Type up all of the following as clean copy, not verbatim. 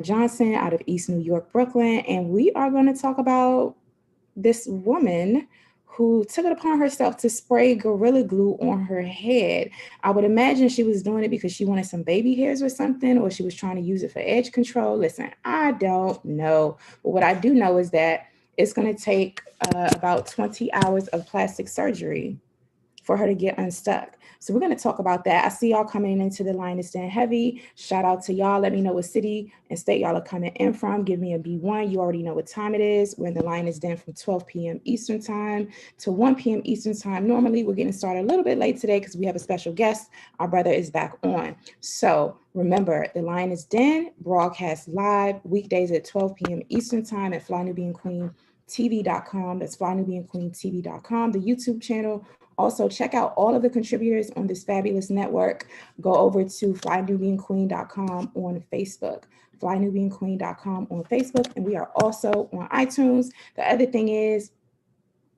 Johnson out of East New York, Brooklyn, and we are going to talk about this woman who took it upon herself to spray Gorilla Glue on her head. I would imagine she was doing it because she wanted some baby hairs or something, or she was trying to use it for edge control. Listen, I don't know. But what I do know is that it's going to take about 20 hours of plastic surgery for her to get unstuck. So we're going to talk about that. I see y'all coming into the line is Den heavy. Shout out to y'all. Let me know what city and state y'all are coming in from. Give me a B1. You already know what time it is. We're in the line is Den from 12 p.m. Eastern time to 1 p.m. Eastern time. Normally we're getting started a little bit late today because we have a special guest. Our brother is back on. So remember, the line is Den, broadcast live weekdays at 12 p.m. Eastern time at Fly Nubian Queen TV.com. That's flynubianqueentv.com, the YouTube channel. Also, check out all of the contributors on this fabulous network. Go over to flynubianqueen.com on Facebook, flynubianqueen.com on Facebook, and we are also on iTunes. The other thing is,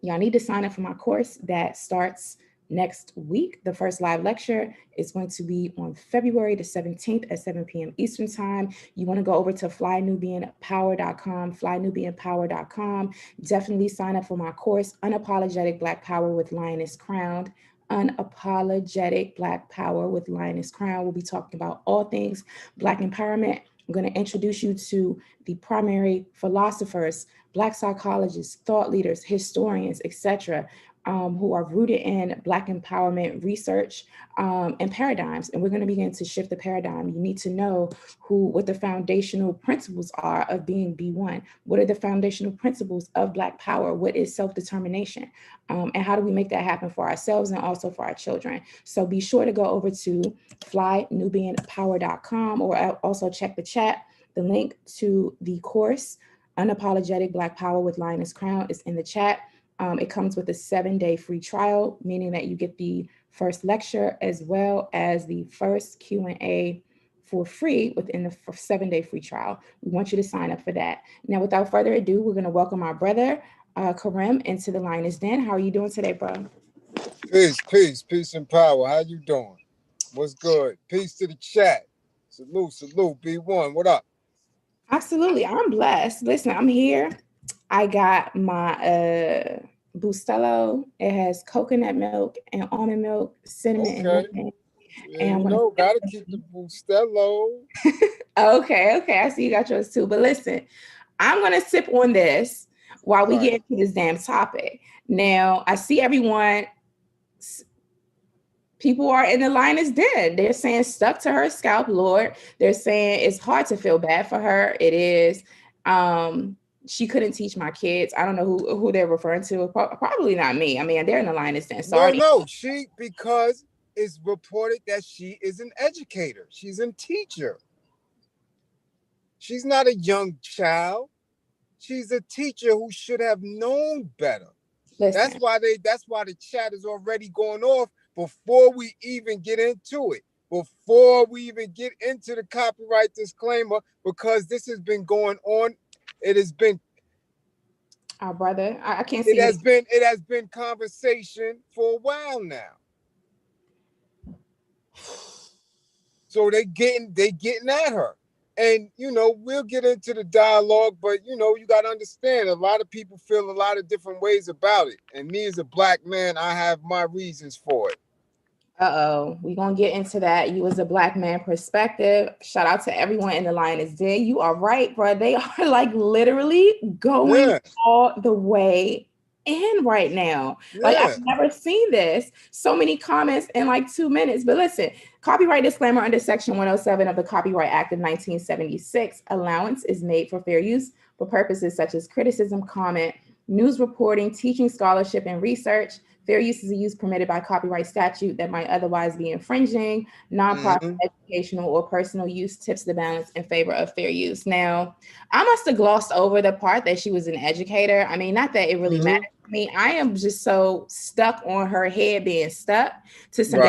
y'all need to sign up for my course that starts next week. The first live lecture is going to be on February the 17th at 7 p.m. Eastern time. You want to go over to flynubianpower.com, flynubianpower.com. Definitely sign up for my course, Unapologetic Black Power with Lioness Crowned. Unapologetic Black Power with Lioness Crown. We'll be talking about all things Black empowerment. I'm going to introduce you to the primary philosophers, Black psychologists, thought leaders, historians, etc., who are rooted in Black empowerment research and paradigms. And we're going to begin to shift the paradigm. You need to know what the foundational principles are of being B1. What are the foundational principles of Black power? What is self-determination? And how do we make that happen for ourselves and also for our children? So be sure to go over to flynubianpower.com or also check the chat. The link to the course, Unapologetic Black Power with Lioness Crown, is in the chat. It comes with a 7-day free trial, meaning that you get the first lecture as well as the first Q&A for free within the 7-day free trial. We want you to sign up for that. Now, without further ado, we're going to welcome our brother, Karim, into the Lioness Den. How are you doing today, bro? Peace and power. How you doing? What's good? Peace to the chat. Salute, B1. What up? Absolutely. I'm blessed. Listen, I'm here. I got my Bustelo. It has coconut milk and almond milk, cinnamon and Okay. nutmeg. Yeah, And I'm gonna gotta keep the Bustelo. okay. I see you got yours too. But listen, I'm gonna sip on this while we get Right. into this damn topic. Now, I see everyone. People are in the line is dead. They're saying stuck to her scalp, Lord. They're saying it's hard to feel bad for her. It is. She couldn't teach my kids. I don't know who they're referring to. Probably not me. I mean, they're in the line is dead. Sorry. No. Because it's reported that she is an educator. She's a teacher. She's not a young child. She's a teacher who should have known better. Listen. That's why the chat is already going off before we even get into it. Before we even get into the copyright disclaimer, because this has been going on. It has been Our brother. I can't it see has it. been conversation for a while now. So they getting at her. And, we'll get into the dialogue, but, you got to understand, a lot of people feel a lot of different ways about it. And me as a Black man, I have my reasons for it. We're going to get into that. You as a Black man perspective. Shout out to everyone in the line is dead. You are right, bro. They are like literally going all the way in right now. Like, I've never seen this. So many comments in like 2 minutes. But listen, copyright disclaimer under Section 107 of the Copyright Act of 1976. Allowance is made for fair use for purposes such as criticism, comment, news reporting, teaching, scholarship, and research. Fair use is a use permitted by copyright statute that might otherwise be infringing. Nonprofit, educational, or personal use tips the balance in favor of fair use. Now, I must have glossed over the part that she was an educator. I mean, not that it really matters to me. I am just so stuck on her head being stuck to some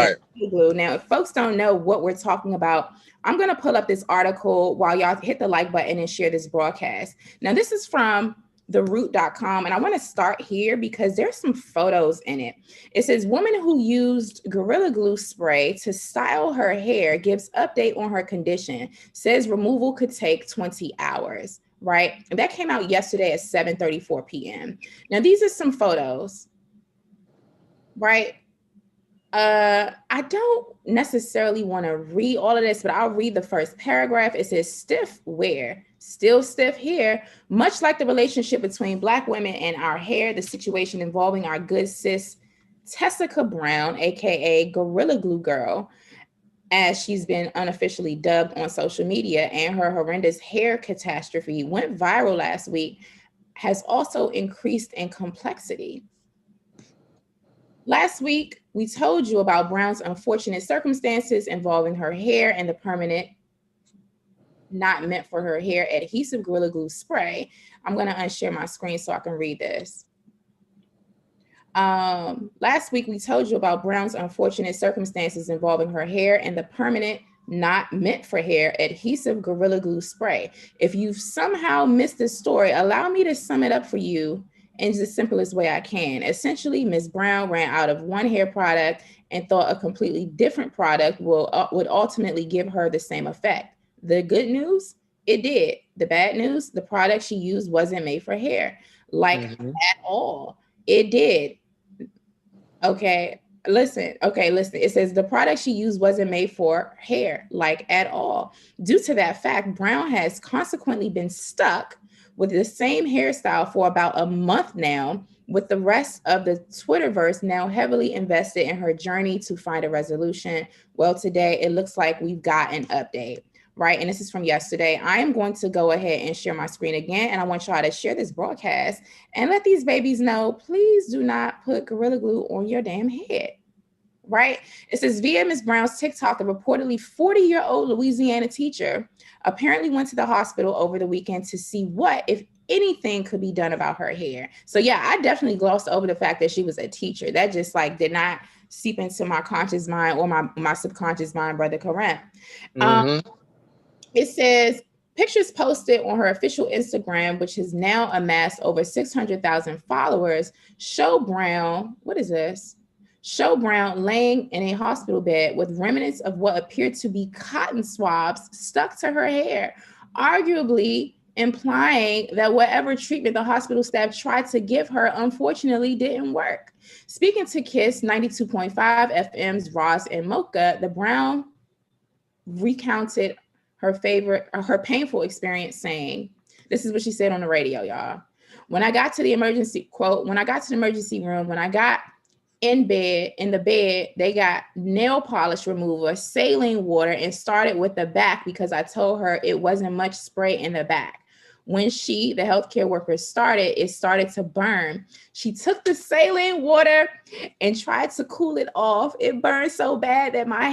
glue. Now, if folks don't know what we're talking about, I'm going to pull up this article while y'all hit the like button and share this broadcast. Now, this is from theroot.com. And I want to start here because there's some photos in it. It says woman who used Gorilla Glue spray to style her hair gives update on her condition, says removal could take 20 hours, right? And that came out yesterday at 7:34 p.m. Now, these are some photos, right? I don't necessarily want to read all of this, but I'll read the first paragraph. It says stiff wear, still stiff hair, much like the relationship between Black women and our hair, the situation involving our good sis, Tessica Brown, aka Gorilla Glue Girl, as she's been unofficially dubbed on social media, and her horrendous hair catastrophe went viral last week, has also increased in complexity. Last week, we told you about Brown's unfortunate circumstances involving her hair and the permanent, not meant for her hair, adhesive Gorilla Glue spray. I'm going to unshare my screen so I can read this. Last week, we told you about Brown's unfortunate circumstances involving her hair and the permanent, not meant for hair, adhesive Gorilla Glue spray. If you've somehow missed this story, allow me to sum it up for you in the simplest way I can. Essentially, Ms. Brown ran out of one hair product and thought a completely different product would ultimately give her the same effect. The good news, it did. The bad news, the product she used wasn't made for hair, like at all. It did. Okay, listen. It says the product she used wasn't made for hair, like at all. Due to that fact, Brown has consequently been stuck with the same hairstyle for about a month now, with the rest of the Twitterverse now heavily invested in her journey to find a resolution. Well, today it looks like we've got an update, right? And this is from yesterday. I am going to go ahead and share my screen again, and I want y'all to share this broadcast and let these babies know, please do not put Gorilla Glue on your damn head. Right? It says via Ms. Brown's TikTok, the reportedly 40-year-old Louisiana teacher apparently went to the hospital over the weekend to see what, if anything, could be done about her hair. So yeah, I definitely glossed over the fact that she was a teacher. That just like did not seep into my conscious mind or my subconscious mind, Brother Kareem. It says pictures posted on her official Instagram, which has now amassed over 600,000 followers, show Brown, what is this? Show Brown laying in a hospital bed with remnants of what appeared to be cotton swabs stuck to her hair, arguably implying that whatever treatment the hospital staff tried to give her unfortunately didn't work. Speaking to KISS 92.5 FM's Ross and Mocha, the Brown recounted her painful experience, saying, this is what she said on the radio, y'all. When I got to the emergency room, when I got in the bed, they got nail polish remover, saline water, and started with the back because I told her it wasn't much spray in the back. When the healthcare worker, it started to burn. She took the saline water and tried to cool it off. It burned so bad that my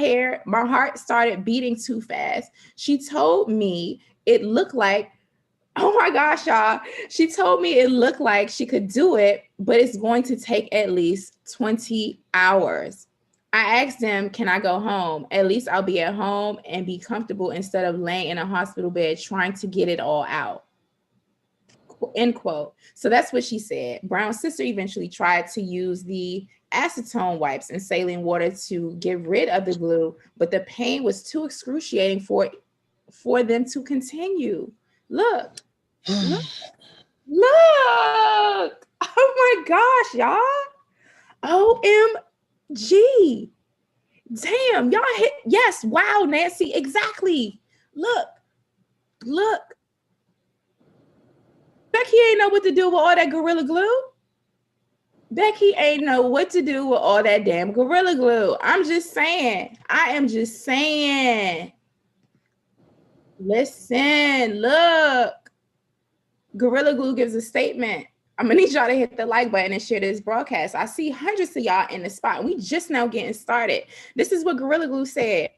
heart started beating too fast. She told me it looked like, oh my gosh, y'all. She told me it looked like she could do it, but it's going to take at least 20 hours. I asked them, can I go home? At least I'll be at home and be comfortable instead of laying in a hospital bed trying to get it all out. End quote. So that's what she said. Brown's sister eventually tried to use the acetone wipes and saline water to get rid of the glue, but the pain was too excruciating for them to continue. Look. Oh my gosh, y'all. OMG. Damn, y'all hit. Yes. Wow, Nancy. Exactly. Look. Becky ain't know what to do with all that Gorilla Glue. Becky ain't know what to do with all that damn Gorilla Glue. I'm just saying. I am just saying. Listen, look. Gorilla Glue gives a statement. I'm gonna need y'all to hit the like button and share this broadcast. I see hundreds of y'all in the spot. We just now getting started. This is what Gorilla Glue said.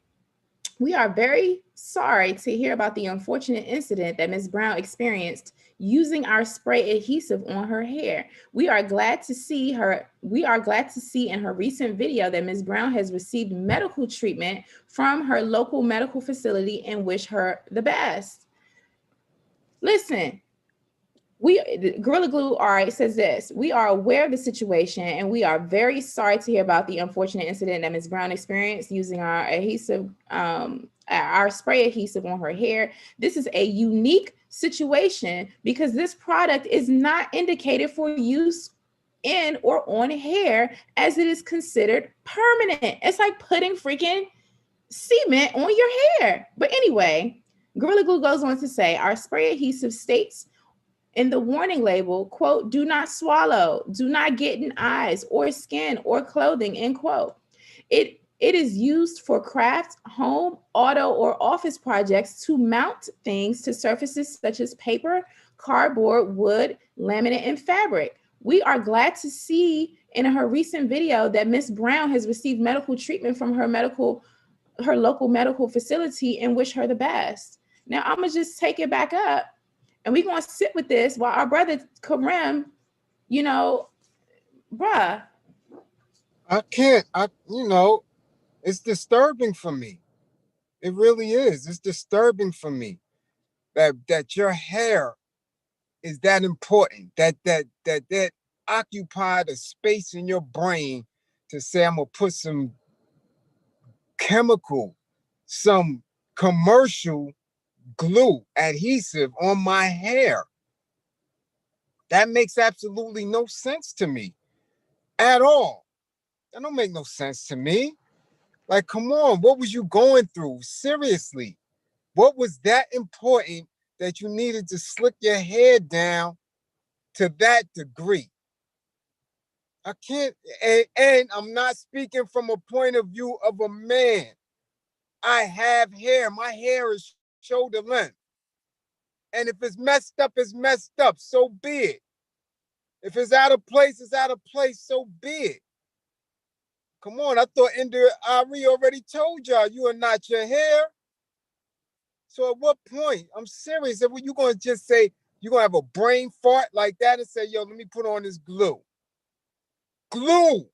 We are very sorry to hear about the unfortunate incident that Ms. Brown experienced using our spray adhesive on her hair. We are glad to see in her recent video that Ms. Brown has received medical treatment from her local medical facility and wish her the best. Listen, Gorilla Glue, all right, says this: we are aware of the situation and we are very sorry to hear about the unfortunate incident that Ms. Brown experienced using our adhesive, our spray adhesive on her hair. This is a unique situation because this product is not indicated for use in or on hair, as it is considered permanent. It's like putting freaking cement on your hair. But anyway, Gorilla Glue goes on to say our spray adhesive states in the warning label, quote, do not swallow, do not get in eyes or skin or clothing, end quote. It is used for craft, home, auto, or office projects to mount things to surfaces such as paper, cardboard, wood, laminate, and fabric. We are glad to see in her recent video that Miss Brown has received medical treatment from her local medical facility, and wish her the best. Now I'm gonna just take it back up, and we're gonna sit with this while our brother Kareem, you know, bruh. I can't. It's disturbing for me. It really is. It's disturbing for me that your hair is that important. That occupied a space in your brain to say I'm gonna put some chemical, some commercial glue adhesive on my hair. That makes absolutely no sense to me at all. That don't make no sense to me. Like, come on, what was you going through? Seriously, what was that important that you needed to slick your hair down to that degree? I can't, and I'm not speaking from a point of view of a man. I have hair. My hair is shoulder length. And if it's messed up, it's messed up. So be it. If it's out of place, it's out of place. So be it. Come on, I thought Ender Ari already told y'all you are not your hair. So at what point? I'm serious. If you gonna just say you're gonna have a brain fart like that and say, yo, let me put on this glue. Glue.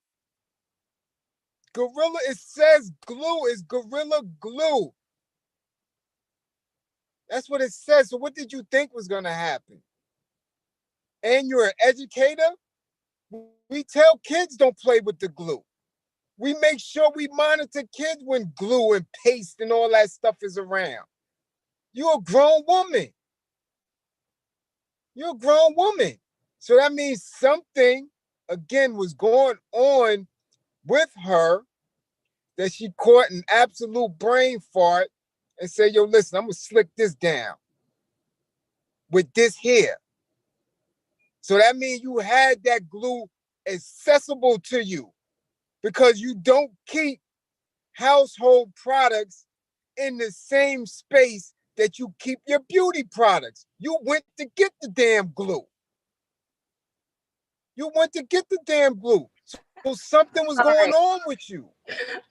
Gorilla, it says glue. It's Gorilla Glue. That's what it says. So what did you think was gonna happen? And you're an educator? We tell kids don't play with the glue. We make sure we monitor kids when glue and paste and all that stuff is around. You're a grown woman. You're a grown woman. So that means something, again, was going on with her that she caught an absolute brain fart and said, yo, listen, I'm going to slick this down with this here. So that means you had that glue accessible to you because you don't keep household products in the same space that you keep your beauty products. You went to get the damn glue. You went to get the damn glue. So something was going Sorry, on with you.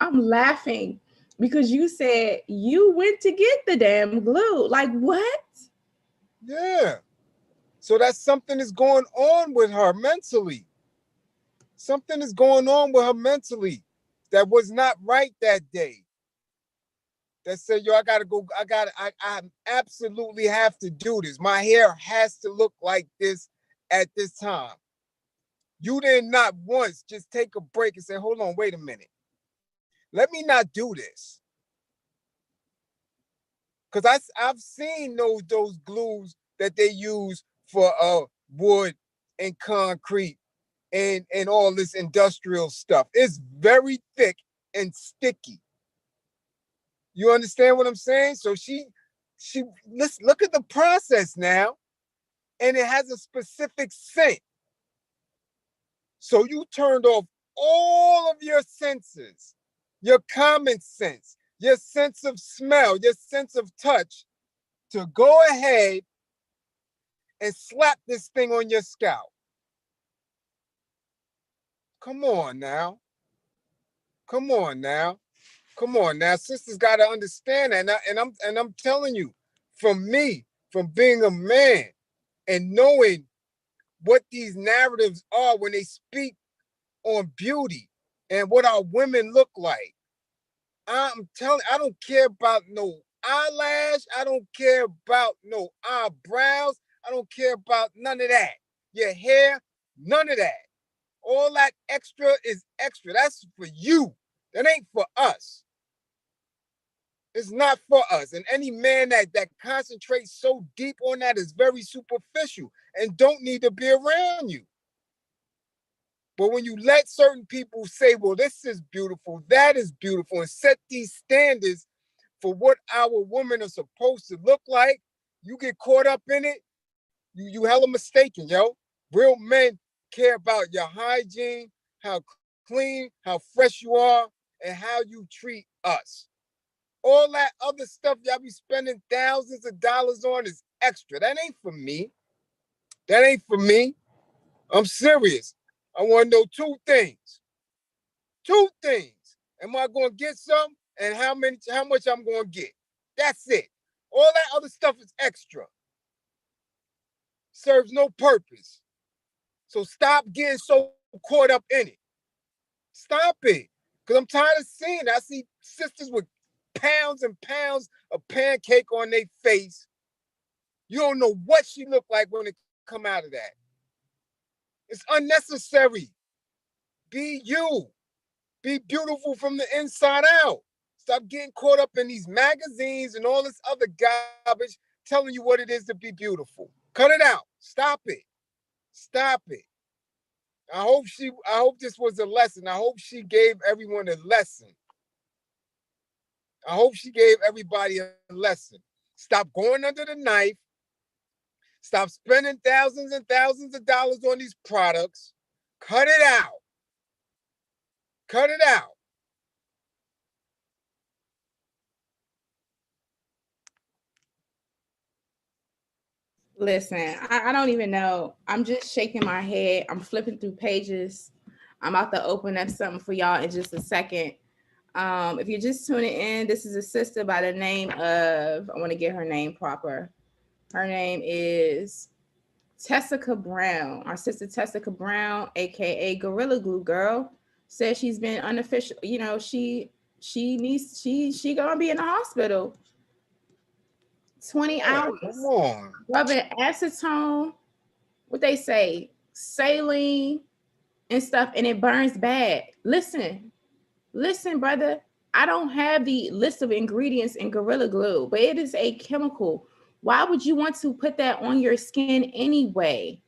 I'm laughing because you said you went to get the damn glue. Like what? Yeah. So that's something is going on with her mentally. Something is going on with her mentally that was not right that day. That said, yo, I gotta go. I absolutely have to do this. My hair has to look like this at this time. You did not once just take a break and say, hold on, wait a minute. Let me not do this. Because I've seen those glues that they use for wood and concrete and all this industrial stuff. It's very thick and sticky. You understand what I'm saying? So let's look at the process now, and it has a specific scent. So you turned off all of your senses, your common sense, your sense of smell, your sense of touch, to go ahead and slap this thing on your scalp. Come on now. Come on now. Come on now. Sisters got to understand that. And I'm telling you, from me, from being a man and knowing what these narratives are when they speak on beauty and what our women look like. I'm telling, I don't care about no eyelash. I don't care about no eyebrows. I don't care about none of that. Your hair, none of that. All that extra is extra. That's for you. That ain't for us. It's not for us. And any man that concentrates so deep on that is very superficial and don't need to be around you. But when you let certain people say, well, this is beautiful, that is beautiful, and set these standards for what our women are supposed to look like, you get caught up in it, you hella mistaken, yo. Real men care about your hygiene, how clean, how fresh you are, and how you treat us. All that other stuff y'all be spending thousands of dollars on is extra. That ain't for me. That ain't for me. I'm serious. I want to know two things. Two things. Am I going to get some? And how much I'm going to get? That's it. All that other stuff is extra. Serves no purpose. So stop getting so caught up in it. Stop it. Because I'm tired of seeing it. I see sisters with pounds and pounds of pancake on their face. You don't know what she looked like when it come out of that. It's unnecessary. Be you. Be beautiful from the inside out. Stop getting caught up in these magazines and all this other garbage telling you what it is to be beautiful. Cut it out. Stop it. Stop it. I hope this was a lesson. I hope she gave everyone a lesson. I hope she gave everybody a lesson. Stop going under the knife. Stop spending thousands and thousands of dollars on these products. Cut it out. Cut it out. Listen, I don't even know. I'm just shaking my head. I'm flipping through pages. I'm about to open up something for y'all in just a second. If you're just tuning in, this is a sister by the name of, I want to get her name proper. Her name is Tessica Brown. Our sister Tessica Brown, aka Gorilla Glue Girl, says she's been unofficial. You know, she gonna be in the hospital 20 Oh, come hours on. rubbing acetone, what they say, saline and stuff, and it burns bad. Listen, brother. I don't have the list of ingredients in Gorilla Glue, but it is a chemical. Why would you want to put that on your skin anyway?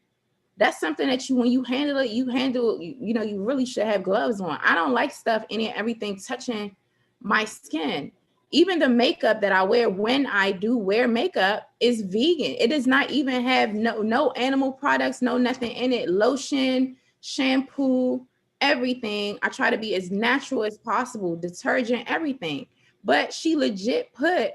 That's something that you, when you handle it, you know, you really should have gloves on. I don't like stuff, any and everything touching my skin. Even the makeup that I wear, when I do wear makeup, is vegan. It does not even have no animal products, no nothing in it. Lotion, shampoo, everything. I try to be as natural as possible, detergent, everything. But she legit put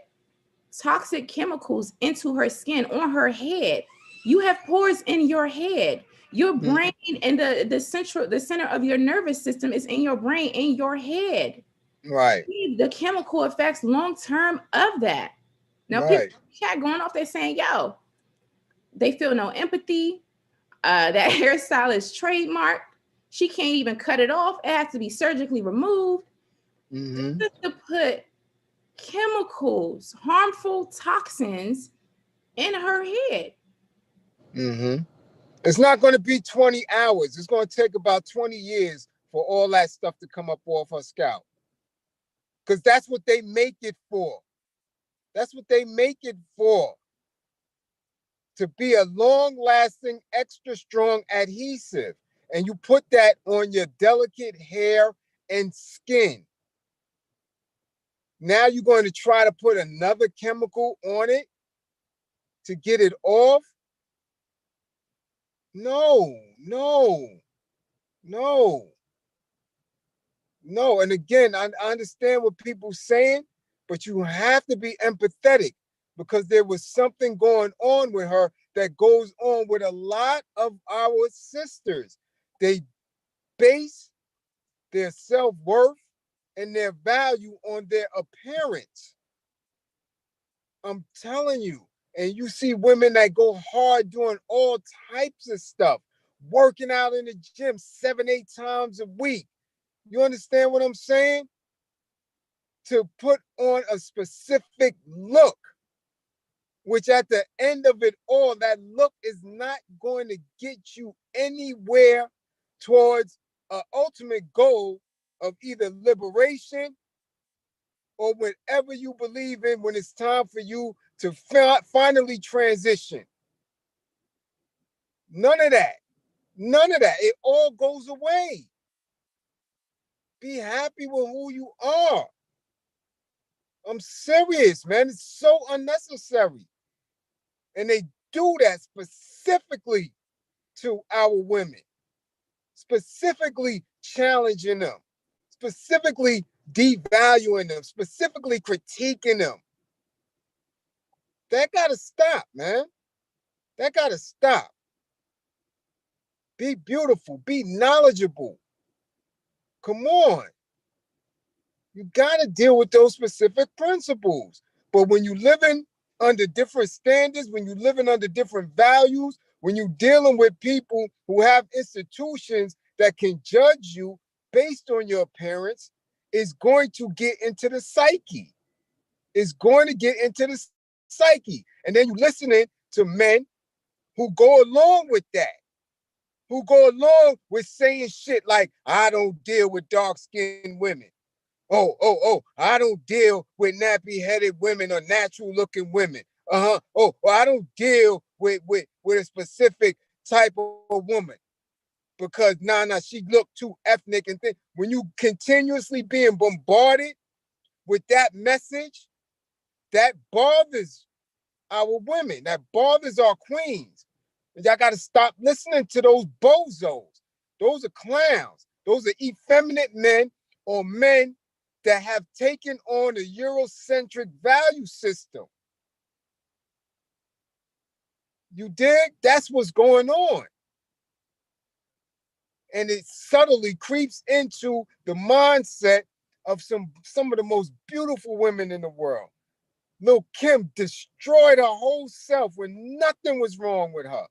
toxic chemicals into her skin, on her head. You have pores in your head. Your brain and the center of your nervous system is in your brain, in your head. Right. The chemical effects long term of that. Now people Right. chat going off there saying, yo, they feel no empathy. That hairstyle is trademarked. She can't even cut it off. It has to be surgically removed. Mm-hmm. Just to put chemicals, harmful toxins in her head. Mm-hmm. It's not going to be 20 hours. It's going to take about 20 years for all that stuff to come up off her scalp. Because that's what they make it for. That's what they make it for. To be a long-lasting, extra strong adhesive. And you put that on your delicate hair and skin. Now you're going to try to put another chemical on it to get it off? No, no, no, no. And again, I understand what people are saying, but you have to be empathetic because there was something going on with her that goes on with a lot of our sisters. They base their self-worth and their value on their appearance. I'm telling you. And you see women that go hard doing all types of stuff, working out in the gym 7, 8 times a week. You understand what I'm saying? To put on a specific look. which at the end of it all, that look is not going to get you anywhere towards an ultimate goal of either liberation or whatever you believe in when it's time for you to finally transition. None of that. None of that. It all goes away. Be happy with who you are. I'm serious, man. It's so unnecessary. And they do that specifically to our women, specifically challenging them, specifically devaluing them, specifically critiquing them. That got to stop, man. That got to stop. Be beautiful. Be knowledgeable. Come on. You got to deal with those specific principles. But when you're living under different standards, when you're living under different values, when you're dealing with people who have institutions that can judge you based on your appearance, it's going to get into the psyche. It's going to get into the psyche. And then you're listening to men who go along with that, who go along with saying shit like, I don't deal with dark-skinned women. I don't deal with nappy-headed women or natural-looking women. I don't deal with a specific type of woman because she looked too ethnic and things. When you continuously being bombarded with that message, that bothers our women. That bothers our queens. And y'all got to stop listening to those bozos. Those are clowns. Those are effeminate men or men that have taken on a Eurocentric value system. You dig? That's what's going on. And it subtly creeps into the mindset of some of the most beautiful women in the world. Lil' Kim destroyed her whole self when nothing was wrong with her.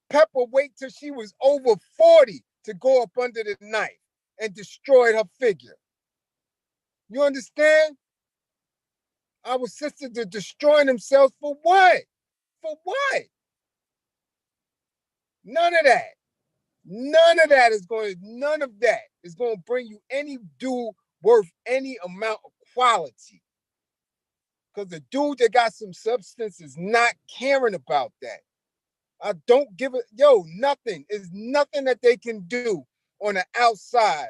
Pepper waited till she was over 40 to go up under the knife and destroyed her figure. You understand? Our sisters are destroying themselves for what? For what? None of that. None of that is going to bring you any dude worth any amount of quality. Because the dude that got some substance is not caring about that. I don't give it, nothing. It's nothing that they can do on the outside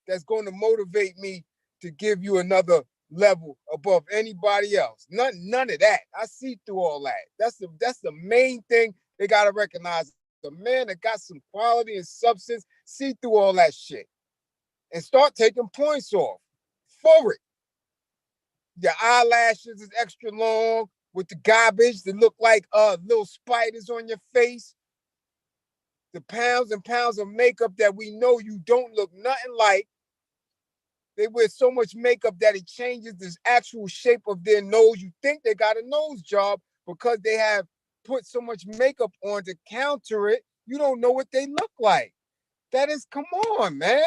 that's going to motivate me to give you another level above anybody else. None of that. I see through all that. That's the main thing they got to recognize. The man that got some quality and substance, see through all that shit and start taking points off for it. Your eyelashes is extra long with the garbage that look like little spiders on your face. The pounds and pounds of makeup that we know you don't look nothing like. They wear so much makeup that it changes the actual shape of their nose. You think they got a nose job because they have put so much makeup on to counter it. You don't know what they look like. That is, come on, man.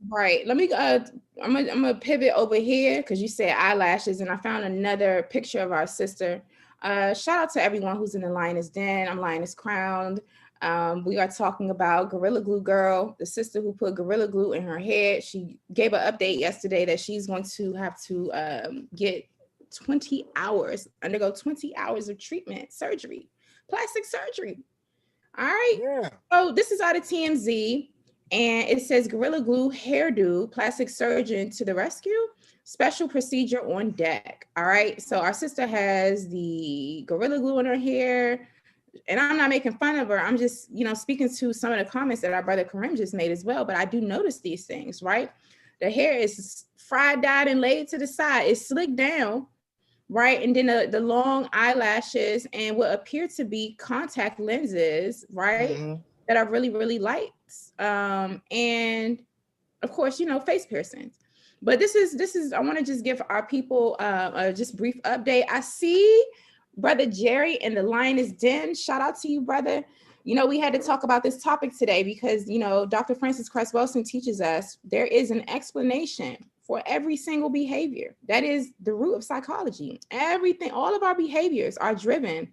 Right. Let me I'm gonna pivot over here because you said eyelashes, and I found another picture of our sister. Shout out to everyone who's in the Lioness Den. I'm Lioness Crowned. We are talking about Gorilla Glue Girl, the sister who put Gorilla Glue in her head. She gave an update yesterday that she's going to have to get 20 hours, undergo 20 hours of treatment, surgery, plastic surgery. All right. Yeah. So this is out of TMZ. And it says Gorilla Glue hairdo, plastic surgeon to the rescue, special procedure on deck. All right. So our sister has the Gorilla Glue in her hair. And I'm not making fun of her. I'm just, speaking to some of the comments that our brother Karim just made as well. But I do notice these things, right? The hair is fried, dyed, and laid to the side. It's slicked down, right? And then the long eyelashes and what appear to be contact lenses, right? Mm-hmm. That are really, really light. And of course, face piercings. But this is I want to just give our people a just brief update. I see Brother Jerry in the Lioness Den. Shout out to you, brother. We had to talk about this topic today because, Dr. Francis Christ Wilson teaches us there is an explanation for every single behavior. That is the root of psychology. Everything, all of our behaviors are driven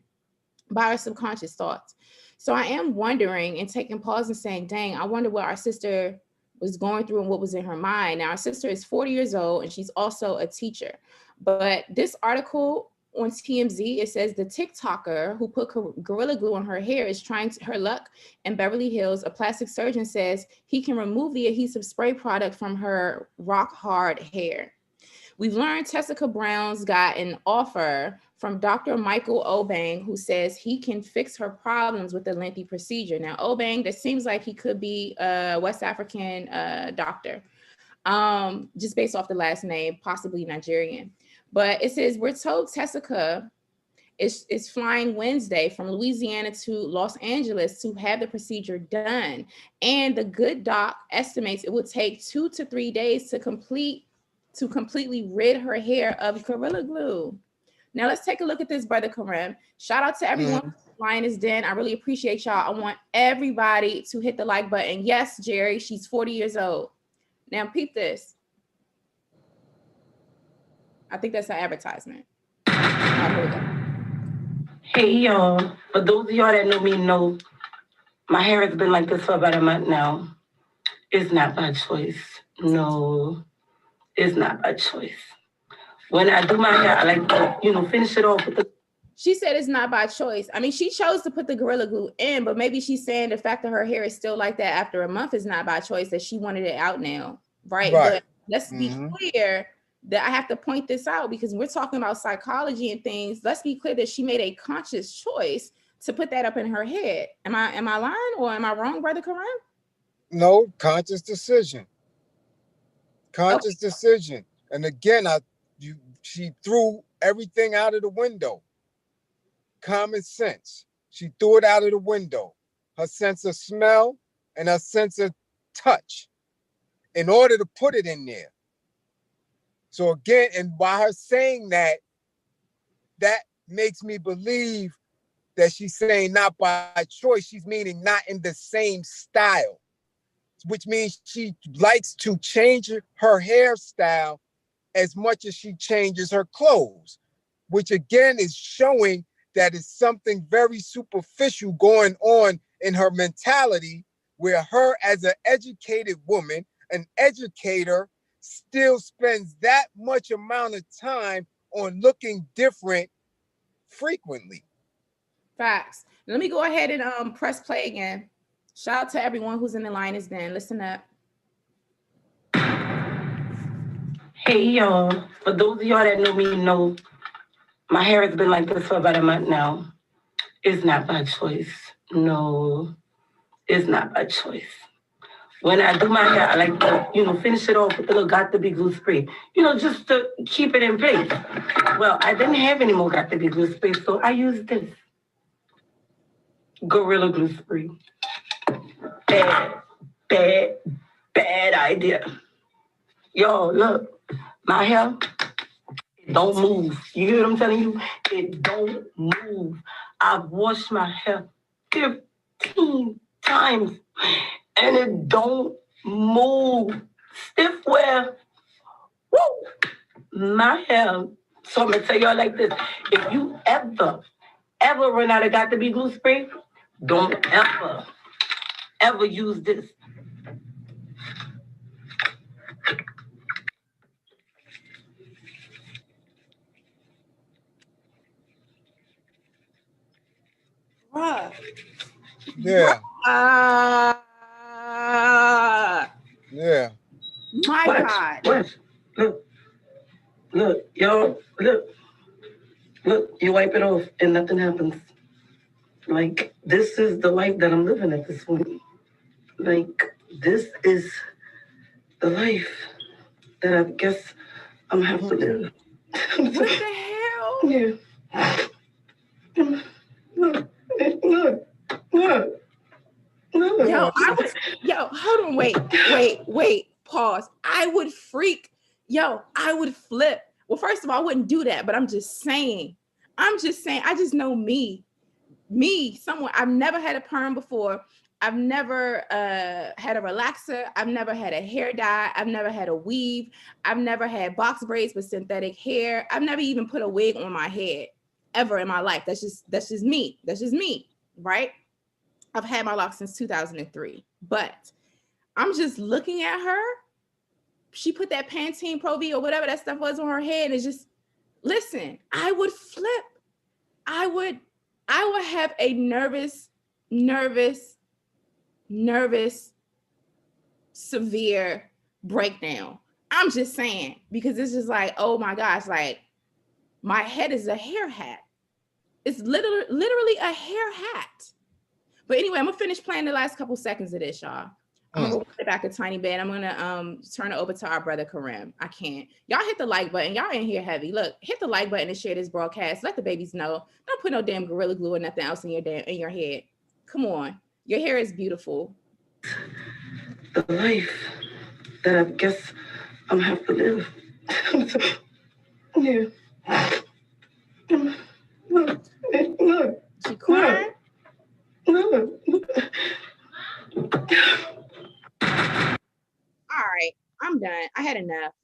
by our subconscious thoughts. So I am wondering and taking pause and saying, dang, I wonder what our sister was going through and what was in her mind. Now, our sister is 40 years old and she's also a teacher. But this article on TMZ, it says the TikToker who put Gorilla Glue on her hair is trying her luck in Beverly Hills. A plastic surgeon says he can remove the adhesive spray product from her rock hard hair. We've learned Tessica Brown's got an offer from Dr. Michael Obang, who says he can fix her problems with the lengthy procedure. Now, Obang, that seems like he could be a West African doctor, just based off the last name, possibly Nigerian. But it says, we're told Tessica is flying Wednesday from Louisiana to Los Angeles to have the procedure done. And the good doc estimates it will take 2 to 3 days to completely rid her hair of Gorilla Glue. Now let's take a look at this, Brother Kareem. Shout out to everyone flying is den. I really appreciate y'all. I want everybody to hit the like button. Yes, Jerry, she's 40 years old. Now peep this. I think that's an advertisement. Hey y'all, for those of y'all that know me know my hair has been like this for about a month now. It's not by choice. No, it's not by choice. When I do my hair, I like to, finish it off with the... She said it's not by choice. I mean, she chose to put the Gorilla Glue in, but maybe she's saying the fact that her hair is still like that after a month is not by choice, that she wanted it out now, right? But let's be clear that I have to point this out because we're talking about psychology and things. Let's be clear that she made a conscious choice to put that up in her head. Am I lying or am I wrong, Brother Kareem? No, conscious decision. Conscious decision. And again, she threw everything out of the window. Common sense. She threw it out of the window. Her sense of smell and her sense of touch in order to put it in there. So again, and by her saying that, that makes me believe that she's saying not by choice. She's meaning not in the same style, which means she likes to change her hairstyle as much as she changes her clothes, which again is showing that it's something very superficial going on in her mentality, where her as an educated woman, an educator, still spends that much amount of time on looking different frequently. Facts. Let me go ahead and press play again. Shout out to everyone who's in the line is then. Listen up. Hey y'all, for those of y'all that know me know my hair has been like this for about a month now. It's not by choice. No, it's not by choice. When I do my hair, I like to, finish it off with a little Got to Be glue spray, just to keep it in place. Well, I didn't have any more Got to Be glue spray, so I used this Gorilla Glue spray. Bad idea. Yo, look, my hair, it don't move. You hear what I'm telling you? It don't move. I've washed my hair 15 times. And it don't move. Stiff wear. Woo! My hair. So I'm going to tell y'all like this. If you ever run out of Got to Be glue spray, don't ever use this. Bruh. Yeah. Yeah. My God. Watch. Look, y'all, look, you wipe it off and nothing happens. Like, this is the life that I'm living at this point. Like, this is the life that I guess I'm gonna have to live. What the hell? Yeah. Look. Yo, hold on, wait, pause. I would freak. Yo, I would flip. Well, first of all, I wouldn't do that, but I'm just saying, I just know me, someone, I've never had a perm before. I've never had a relaxer. I've never had a hair dye. I've never had a weave. I've never had box braids with synthetic hair. I've never even put a wig on my head ever in my life. That's just me. That's just me, right? I've had my locks since 2003. But I'm just looking at her. She put that Pantene Pro V or whatever that stuff was on her head, and it's just, listen, I would flip. I would have a nervous, severe breakdown. I'm just saying, because it's just like, oh my gosh, like my head is a hair hat. It's literally a hair hat. But anyway, I'm gonna finish playing the last couple seconds of this, y'all. I'm gonna go it back a tiny bit. I'm gonna turn it over to our brother Kareem. I can't. Y'all hit the like button. Y'all in here heavy. Look, hit the like button and share this broadcast. Let the babies know. Don't put no damn Gorilla Glue or nothing else in your head. Come on. Your hair is beautiful. The life that I guess I'm gonna have to live. Yeah. Look. She crying? Look. All right, I'm done. I had enough.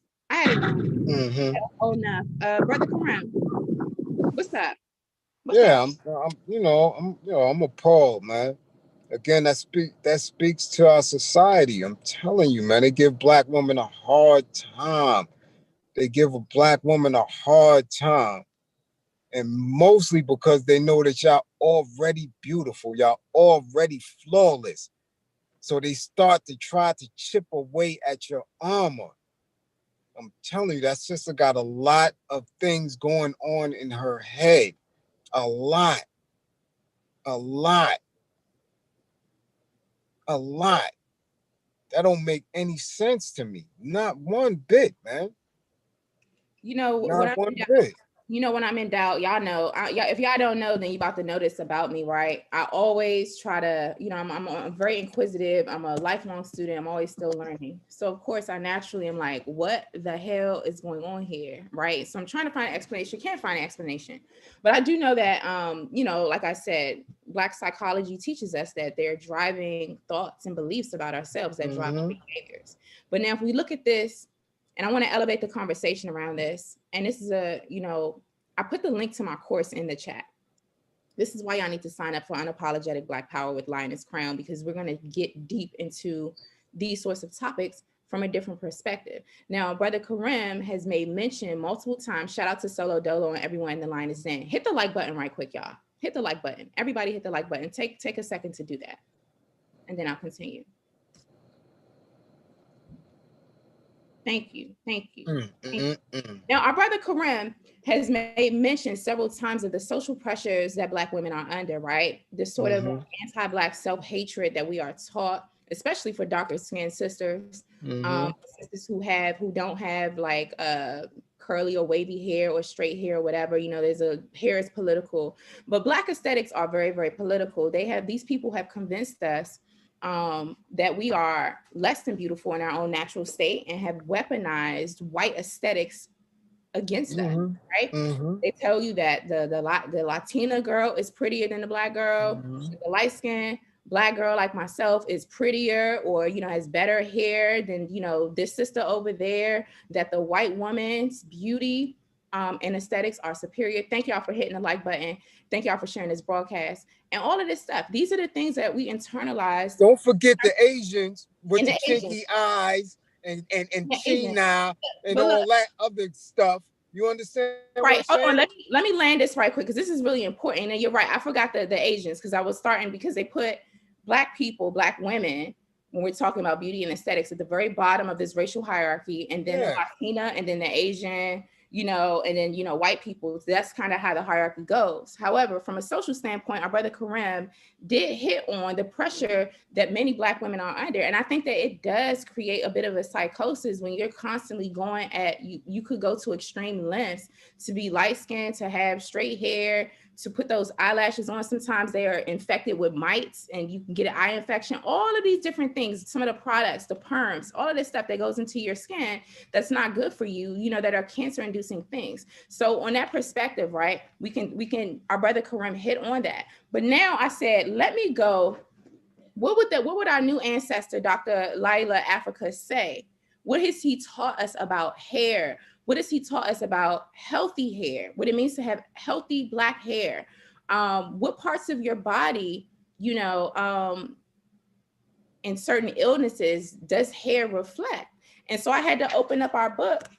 Enough. Brother Kareem, what's up? I'm appalled, man. Again, that speaks to our society. I'm telling you, man, they give Black women a hard time. They give a Black woman a hard time. And mostly because they know that y'all already beautiful, y'all already flawless. So they start to try to chip away at your armor. I'm telling you, that sister got a lot of things going on in her head. A lot. That don't make any sense to me. Not one bit, man. Not one bit. You know, when I'm in doubt, y'all know, if y'all don't know, then you about to know this about me, right? I always try to, I'm very inquisitive. I'm a lifelong student. I'm always still learning. So of course I naturally am like, what the hell is going on here, right? So I'm trying to find an explanation. Can't find an explanation. But I do know that, like I said, Black psychology teaches us that they're driving thoughts and beliefs about ourselves that drive our behaviors. But now if we look at this, and I want to elevate the conversation around this. And this is I put the link to my course in the chat. This is why y'all need to sign up for Unapologetic Black Power with Lioness Crown, because we're going to get deep into these sorts of topics from a different perspective. Now, Brother Kareem has made mention multiple times. Shout out to Solo Dolo and everyone in the Lioness Den. Hit the like button right quick, y'all. Hit the like button. Everybody hit the like button. Take a second to do that. And then I'll continue. Thank you. Now, our brother Kareem has made mention several times of the social pressures that Black women are under, right? This sort of anti-Black self-hatred that we are taught, especially for darker skinned sisters, sisters who don't have like curly or wavy hair or straight hair or whatever. Hair is political, but Black aesthetics are very, very political. These people have convinced us that we are less than beautiful in our own natural state and have weaponized white aesthetics against us, right? They tell you that the Latina girl is prettier than the Black girl, the light skinned Black girl like myself is prettier or, has better hair than, this sister over there, that the white woman's beauty and aesthetics are superior. Thank y'all for hitting the like button. Thank y'all for sharing this broadcast and all of this stuff. These are the things that we internalize. Don't forget the Asians with the chinky eyes and China and all that other stuff. You understand? Right. Hold on. Let me land this right quick because this is really important. And you're right. I forgot the Asians because I was starting because they put Black people, Black women, when we're talking about beauty and aesthetics at the very bottom of this racial hierarchy, and then the Latina, and then the Asian, and then, white people. That's kind of how the hierarchy goes. However, from a social standpoint, our brother Kareem did hit on the pressure that many Black women are under. And I think that it does create a bit of a psychosis when you're constantly going at, you could go to extreme lengths to be light-skinned, to have straight hair, to put those eyelashes on. Sometimes they are infected with mites and you can get an eye infection. All of these different things, some of the products, the perms, all of this stuff that goes into your skin that's not good for you, that are cancer-inducing things. So on that perspective, right, we can, our brother Kareem hit on that. But now I said, let me go what would our new ancestor, Dr. Laila Africa, say? What has he taught us about hair? What has he taught us about healthy hair? What it means to have healthy black hair? What parts of your body, in certain illnesses, does hair reflect? And so I had to open up our book,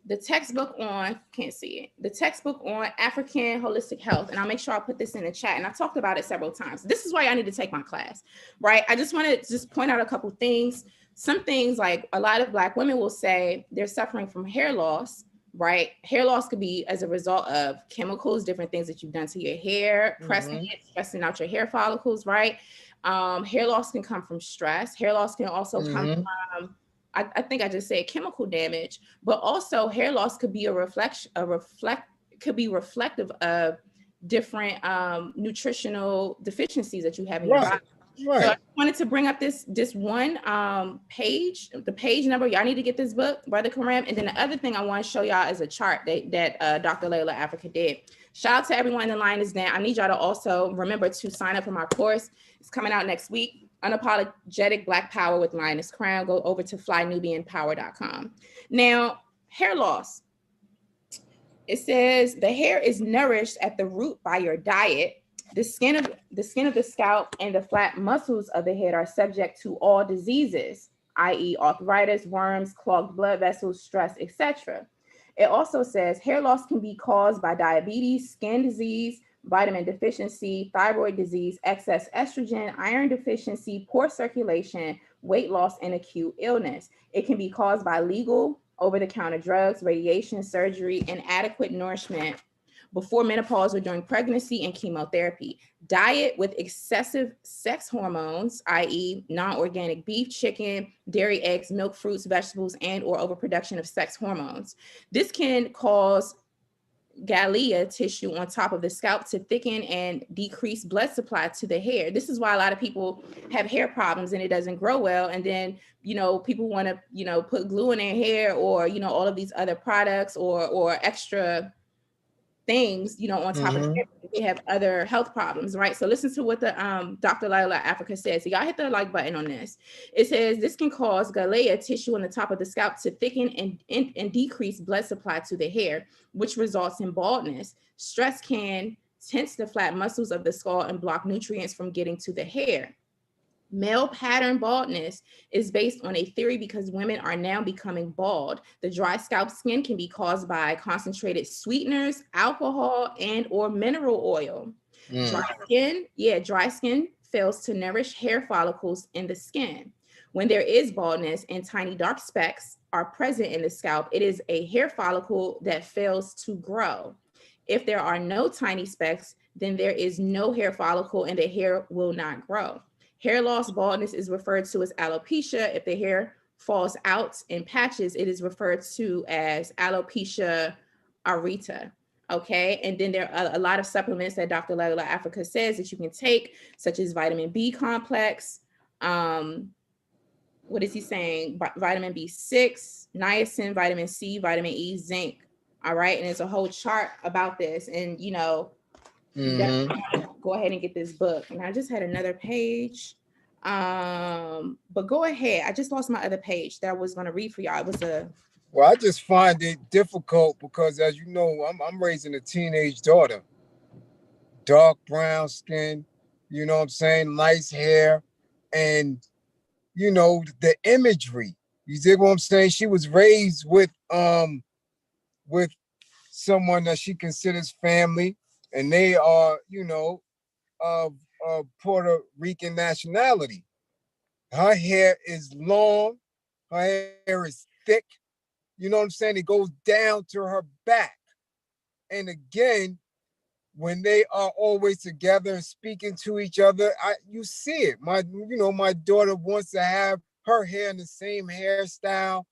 the textbook on, can't see it, the textbook on African holistic health. And I'll make sure I put this in the chat. And I talked about it several times. This is why I need to take my class, right? I just want to just point out a couple things. Some things, like a lot of Black women will say they're suffering from hair loss, right? Hair loss could be as a result of chemicals, different things that you've done to your hair, pressing it, stressing out your hair follicles, right? Hair loss can come from stress. Hair loss can also come from, I think I just said chemical damage, but also hair loss could be could be reflective of different nutritional deficiencies that you have in your body. Right. So I wanted to bring up this one page, the page number. Y'all need to get this book, Brother Karam. And then the other thing I want to show y'all is a chart that Dr. Laila Africa did. Shout out to everyone in the line is down. I need y'all to also remember to sign up for my course. It's coming out next week. Unapologetic Black Power with Lioness Crown. Go over to flynubianpower.com. Now, hair loss. It says the hair is nourished at the root by your diet. The skin of the scalp and the flat muscles of the head are subject to all diseases, i.e. arthritis, worms, clogged blood vessels, stress, etc. It also says hair loss can be caused by diabetes, skin disease, vitamin deficiency, thyroid disease, excess estrogen, iron deficiency, poor circulation, weight loss, and acute illness. It can be caused by legal, over-the-counter drugs, radiation, surgery, inadequate nourishment before menopause or during pregnancy, and chemotherapy. Diet with excessive sex hormones, i.e. non-organic beef, chicken, dairy, eggs, milk, fruits, vegetables, and or overproduction of sex hormones. This can cause galea tissue on top of the scalp to thicken and decrease blood supply to the hair. This is why a lot of people have hair problems and it doesn't grow well. And then, people want to, put glue in their hair or, all of these other products or extra things, on top of it. They have other health problems, right? So listen to what the Dr. Laila Africa says. So y'all hit the like button on this. It says this can cause galea tissue on the top of the scalp to thicken and decrease blood supply to the hair, which results in baldness. Stress can tense the flat muscles of the skull and block nutrients from getting to the hair. Male pattern baldness is based on a theory because women are now becoming bald. The dry scalp skin can be caused by concentrated sweeteners, alcohol, and or mineral oil. Dry skin fails to nourish hair follicles in the skin. When there is baldness and tiny dark specks are present in the scalp, it is a hair follicle that fails to grow. If there are no tiny specks, then there is no hair follicle and the hair will not grow. Hair loss baldness is referred to as alopecia. If the hair falls out in patches, it is referred to as alopecia areata. Okay. And then there are a lot of supplements that Dr. Laila Africa says that you can take, such as vitamin B complex. What is he saying? Vitamin B6, niacin, vitamin C, vitamin E, zinc. All right. And there's a whole chart about this. And, you definitely want to go ahead and get this book. And I just had another page. But go ahead. I just lost my other page that I was going to read for y'all. It was Well, I just find it difficult because, as you know, I'm raising a teenage daughter. Dark brown skin, you know what I'm saying? Nice hair. And, the imagery. You dig what I'm saying? She was raised with someone that she considers family. And they are, of Puerto Rican nationality. Her hair is long. Her hair is thick. You know what I'm saying? It goes down to her back. And again, when they are always together and speaking to each other, you see it. My daughter wants to have her hair in the same hairstyle,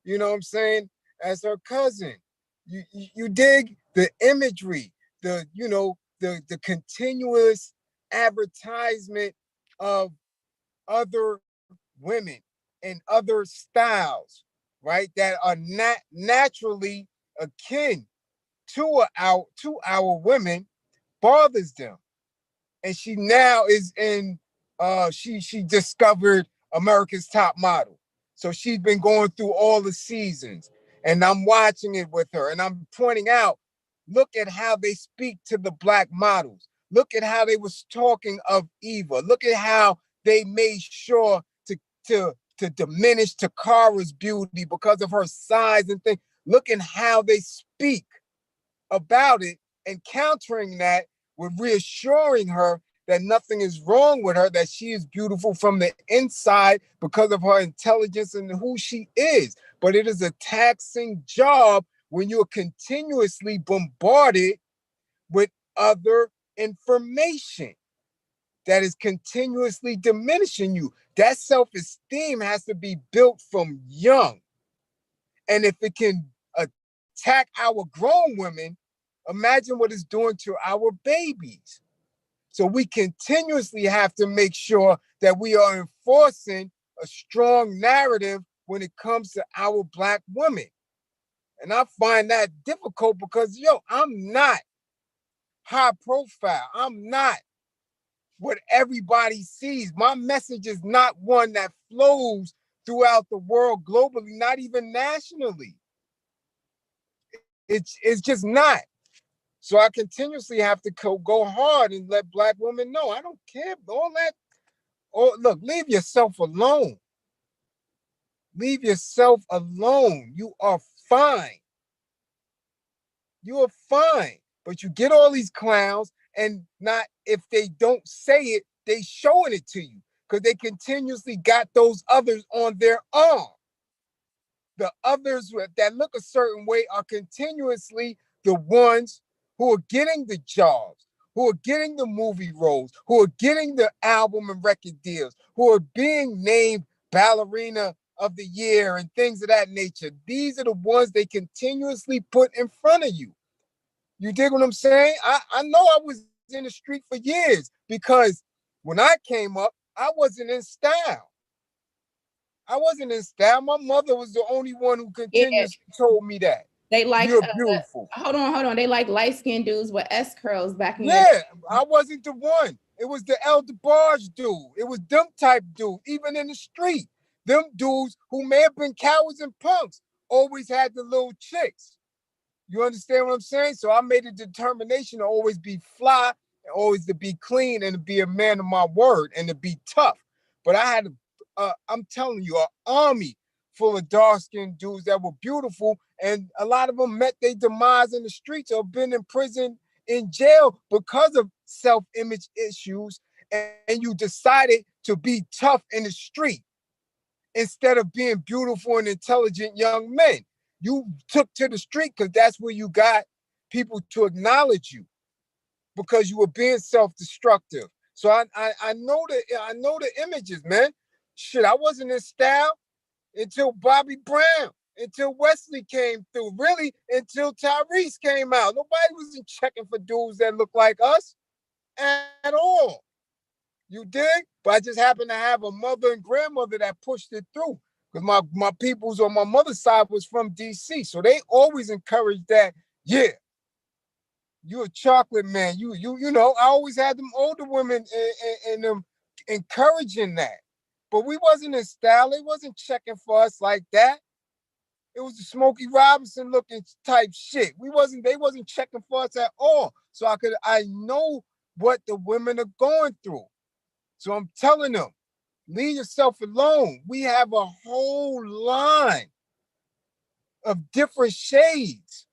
you know what I'm saying, as her cousin. You dig the imagery, the continuous advertisement of other women and other styles, right, that are not naturally akin to our women, bothers them. And she now is in she discovered America's Top Model. So she's been going through all the seasons, and I'm watching it with her, and I'm pointing out, look at how they speak to the black models. Look at how they was talking of Eva. Look at how they made sure to diminish Takara's beauty because of her size and things. Look at how they speak about it, and countering that with reassuring her that nothing is wrong with her, that she is beautiful from the inside because of her intelligence and who she is. But it is a taxing job when you're continuously bombarded with other information that is continuously diminishing you. That self-esteem has to be built from young. And if it can attack our grown women, imagine what it's doing to our babies. So we continuously have to make sure that we are enforcing a strong narrative when it comes to our black women. And I find that difficult because, I'm not high profile. I'm not what everybody sees. My message is not one that flows throughout the world globally, not even nationally. It's just not. So I continuously have to go hard and let black women know I don't care. All that. Oh, look, leave yourself alone. Leave yourself alone. You are fine. You are fine. But you get all these clowns, and not if they don't say it, they showing it to you because they continuously got those others on their arm. The others that look a certain way are continuously the ones who are getting the jobs, who are getting the movie roles, who are getting the album and record deals, who are being named ballerina of the year and things of that nature. These are the ones they continuously put in front of you. You dig what I'm saying? I know I was in the street for years because when I came up, I wasn't in style. I wasn't in style. My mother was the only one who Yeah, continuously told me that. they like You're beautiful. hold on. They like light-skinned dudes with S curls back in your Yeah, I wasn't the one. It was the El DeBarge dude. It was them type dude, even in the street. Them dudes who may have been cowards and punks always had the little chicks. You understand what I'm saying? So I made a determination to always be fly, and always to be clean, and to be a man of my word, and to be tough. But I had, I'm telling you, an army full of dark-skinned dudes that were beautiful, and a lot of them met their demise in the streets or been in prison, in jail because of self-image issues, and you decided to be tough in the street instead of being beautiful and intelligent young men. You took to the street because that's where you got people to acknowledge you because you were being self-destructive. So I know the images, man. Shit, I wasn't in style until Bobby Brown, until Wesley came through, really until Tyrese came out. Nobody wasn't checking for dudes that look like us at all. You dig? But I just happened to have a mother and grandmother that pushed it through. Because my peoples on my mother's side was from DC. So they always encouraged that, yeah, you a chocolate man. You know, I always had them older women and them encouraging that. But we wasn't in style. They wasn't checking for us like that. It was the Smokey Robinson looking type shit. They wasn't checking for us at all. So I know what the women are going through. So I'm telling them, leave yourself alone. We have a whole line of different shades,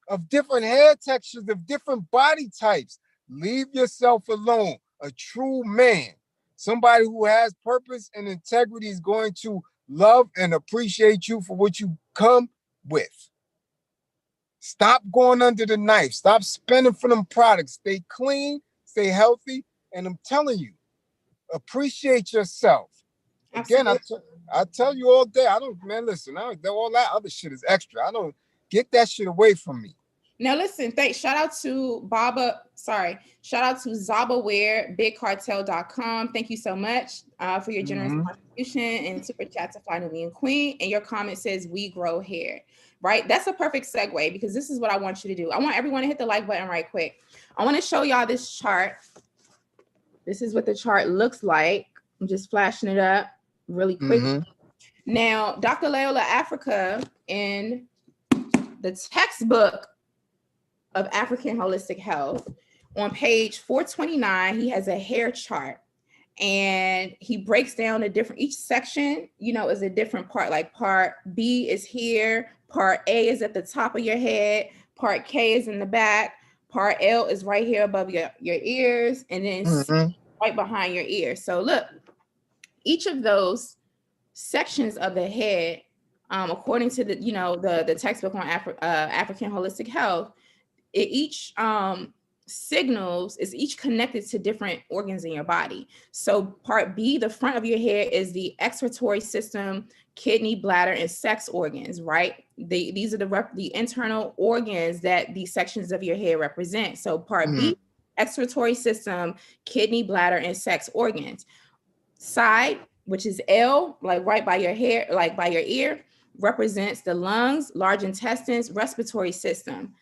of different hair textures, of different body types. Leave yourself alone. A true man, somebody who has purpose and integrity, is going to love and appreciate you for what you come with. Stop going under the knife. Stop spending for them products. Stay clean, stay healthy, and I'm telling you, appreciate yourself. Again, I tell you all day, listen, all that other shit is extra. I don't get that shit away from me. Now listen, shout out to Zabaware, bigcartel.com. Thank you so much for your generous contribution and super chat to Fly Nubian Queen. And your comment says, we grow hair, right? That's a perfect segue because this is what I want you to do. I want everyone to hit the like button right quick. I want to show y'all this chart. This is what the chart looks like. I'm just flashing it up really quick. Now, Dr. Leola Africa, in the textbook of African Holistic Health, on page 429, he has a hair chart, and he breaks down each section, is a different part. Like part B is here, part A is at the top of your head, part K is in the back, part L is right here above your ears, and then C right behind your ears. So look, each of those sections of the head, according to the textbook on African Holistic Health, each signals is each connected to different organs in your body. So part B, the front of your head, is the excretory system, kidney, bladder, and sex organs, right? These are the internal organs that these sections of your head represent. So part B, excretory system, kidney, bladder, and sex organs. Side, which is L, like right by your hair, like by your ear, represents the lungs, large intestines, respiratory system.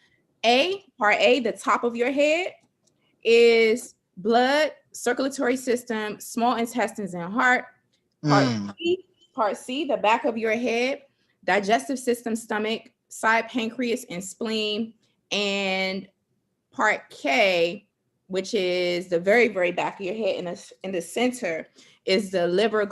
Part A, the top of your head, is blood, circulatory system, small intestines, and heart. Part C, the back of your head, digestive system, stomach, side pancreas, and spleen. And part K, which is the very, very back of your head in the center, is the liver, and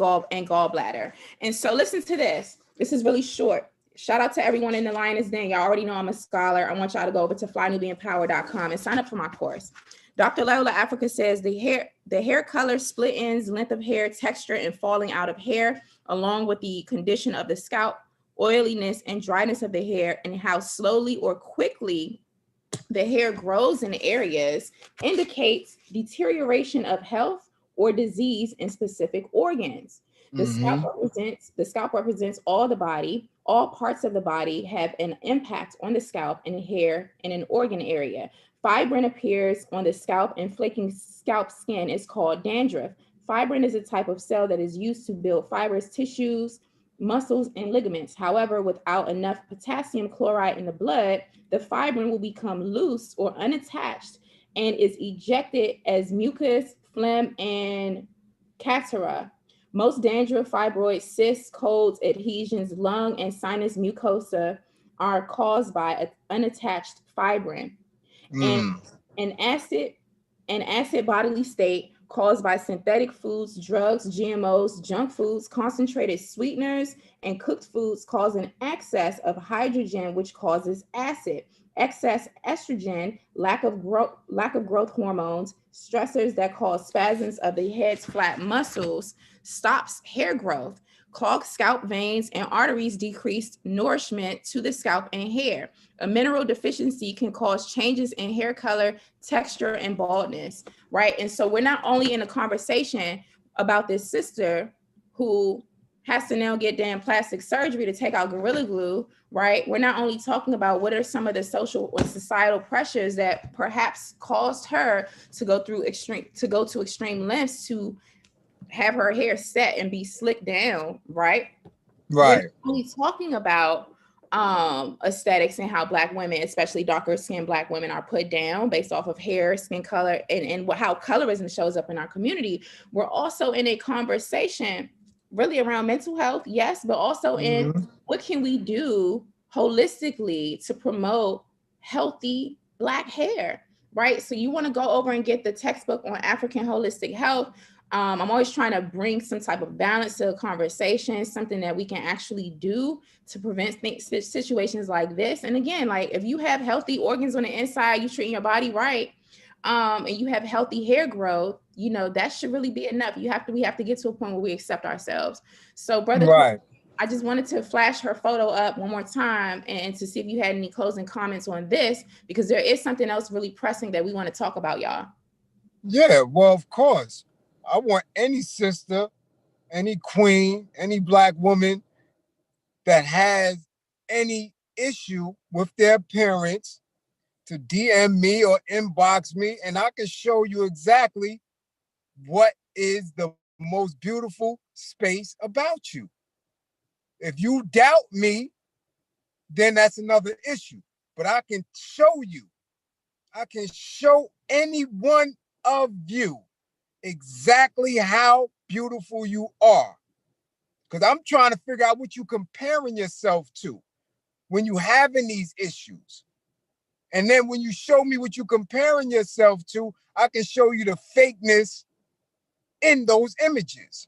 gallbladder. And so listen to this. This is really short. Shout out to everyone in the Lioness Den. Y'all already know I'm a scholar. I want y'all to go over to flynewbieempower.com and sign up for my course. Dr. Leola Africa says the hair color, split ends, length of hair, texture, and falling out of hair, along with the condition of the scalp, oiliness, and dryness of the hair, and how slowly or quickly the hair grows in areas, indicates deterioration of health or disease in specific organs. The scalp represents all the body. All parts of the body have an impact on the scalp and hair in an organ area. Fibrin appears on the scalp, and flaking scalp skin is called dandruff. Fibrin is a type of cell that is used to build fibrous tissues, muscles, and ligaments. However, without enough potassium chloride in the blood, the fibrin will become loose or unattached and is ejected as mucus, phlegm, and catara. Most dandruff, fibroids, cysts, colds, adhesions, lung, and sinus mucosa are caused by an unattached fibrin. And an acid bodily state caused by synthetic foods, drugs, GMOs, junk foods, concentrated sweeteners, and cooked foods cause an excess of hydrogen, which causes acid. Excess estrogen, lack of growth hormones, stressors that cause spasms of the head's flat muscles, stops hair growth, clogged scalp veins and arteries, decreased nourishment to the scalp and hair. A mineral deficiency can cause changes in hair color, texture, and baldness, right? And so we're not only in a conversation about this sister who has to now get damn plastic surgery to take out Gorilla Glue, right? We're not only talking about what are some of the social or societal pressures that perhaps caused her to go to extreme lengths to have her hair set and be slicked down, right? Right. We're only talking about aesthetics and how Black women, especially darker skinned Black women, are put down based off of hair, skin color, and how colorism shows up in our community. We're also in a conversation really around mental health, yes, but also in what can we do holistically to promote healthy Black hair, right? So you want to go over and get the textbook on African Holistic Health. I'm always trying to bring some type of balance to the conversation, something that we can actually do to prevent situations like this. And again, like if you have healthy organs on the inside, you treating your body right, and you have healthy hair growth, that should really be enough. We have to get to a point where we accept ourselves. So, brother, right. I just wanted to flash her photo up one more time and to see if you had any closing comments on this, because there is something else really pressing that we want to talk about, y'all. Yeah, well, of course. I want any sister, any queen, any Black woman that has any issue with their parents to DM me or inbox me, and I can show you exactly what is the most beautiful space about you. If you doubt me, then that's another issue. But I can show you, I can show any one of you exactly how beautiful you are. Because I'm trying to figure out what you comparing yourself to when you having these issues. And then when you show me what you comparing yourself to, I can show you the fakeness in those images.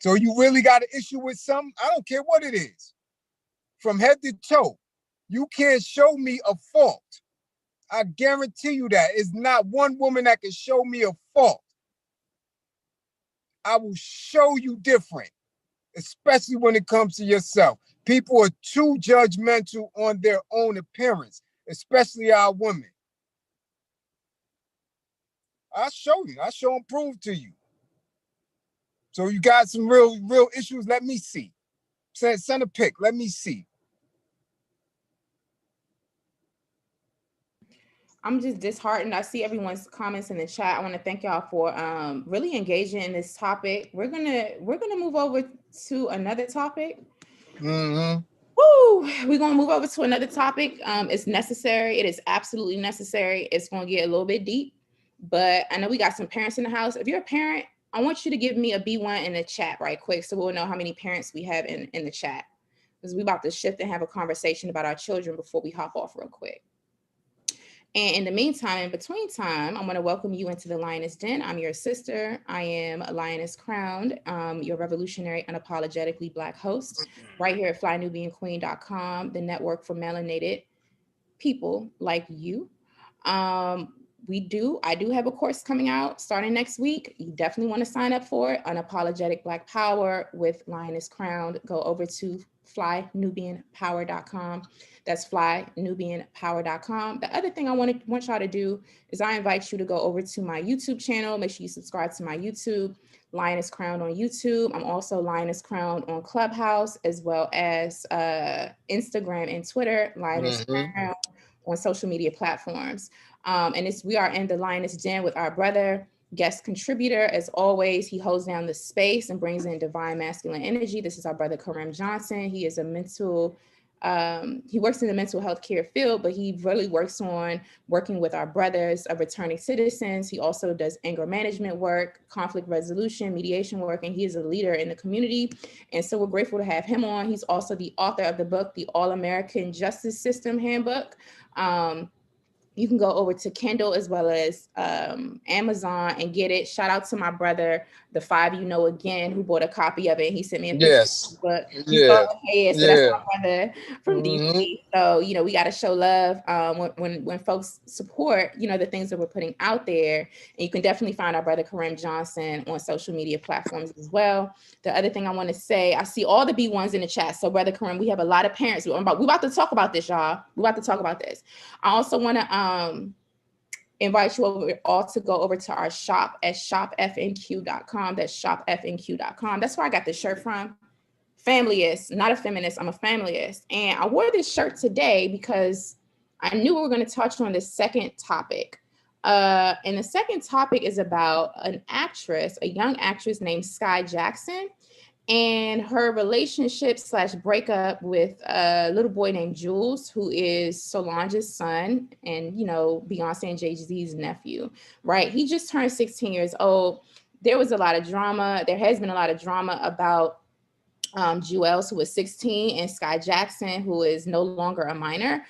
So you really got an issue with something? I don't care what it is. From head to toe, you can't show me a fault. I guarantee you that. It's not one woman that can show me a fault. I will show you different, especially when it comes to yourself. People are too judgmental on their own appearance, especially our women. I'll show you. I'll show and prove to you. So you got some real issues. Let me see. Send a pic. Let me see. I'm just disheartened. I see everyone's comments in the chat. I want to thank y'all for really engaging in this topic. We're gonna move over to another topic. Mm-hmm. Woo! We're gonna move over to another topic. It's necessary. It is absolutely necessary. It's gonna get a little bit deep, but I know we got some parents in the house. If you're a parent, I want you to give me a B1 in the chat right quick, so we'll know how many parents we have in the chat. Because we're about to shift and have a conversation about our children before we hop off real quick. And in the meantime, in between time, I'm going to welcome you into the Lioness Den. I'm your sister. I am a Lioness Crowned, your revolutionary, unapologetically Black host, right here at flynubianqueen.com, the network for melanated people like you. I do have a course coming out starting next week. You definitely want to sign up for it. Unapologetic Black Power with Lioness Crowned. Go over to flynubianpower.com. That's flynubianpower.com. The other thing I want y'all to do is I invite you to go over to my YouTube channel. Make sure you subscribe to my YouTube, Lioness Crowned on YouTube. I'm also Lioness Crowned on Clubhouse, as well as Instagram and Twitter, Lioness Crowned on social media platforms. And we are in the Lioness Den with our brother, guest contributor. As always, he holds down the space and brings in divine masculine energy. This is our brother, Kareem Johnson. He is he works in the mental health care field, but he really works on working with our brothers of returning citizens. He also does anger management work, conflict resolution, mediation work, and he is a leader in the community. And so we're grateful to have him on. He's also the author of the book, The All-American Justice System Handbook. You can go over to Kindle as well as Amazon and get it. Shout out to my brother, the 5 You Know Again, who bought a copy of it. He sent me a picture of the book. So that's my brother from DC. So, we got to show love when folks support, the things that we're putting out there. And you can definitely find our brother Kareem Johnson on social media platforms as well. The other thing I want to say, I see all the B1s in the chat. So brother Kareem, we have a lot of parents. We're about to talk about this, y'all. We're about to talk about this. I also want to invite you all to go over to our shop at shopfnq.com. That's shopfnq.com. That's where I got this shirt from. Familyist, not a feminist. I'm a familyist. And I wore this shirt today because I knew we were going to touch on this second topic. And the second topic is about an actress, a young actress named Sky Jackson, and her relationship / breakup with a little boy named Jules, who is Solange's son and, Beyonce and Jay-Z's nephew, right? He just turned 16 years old. There was a lot of drama. There has been a lot of drama about Juelz, who was 16, and Sky Jackson, who is no longer a minor,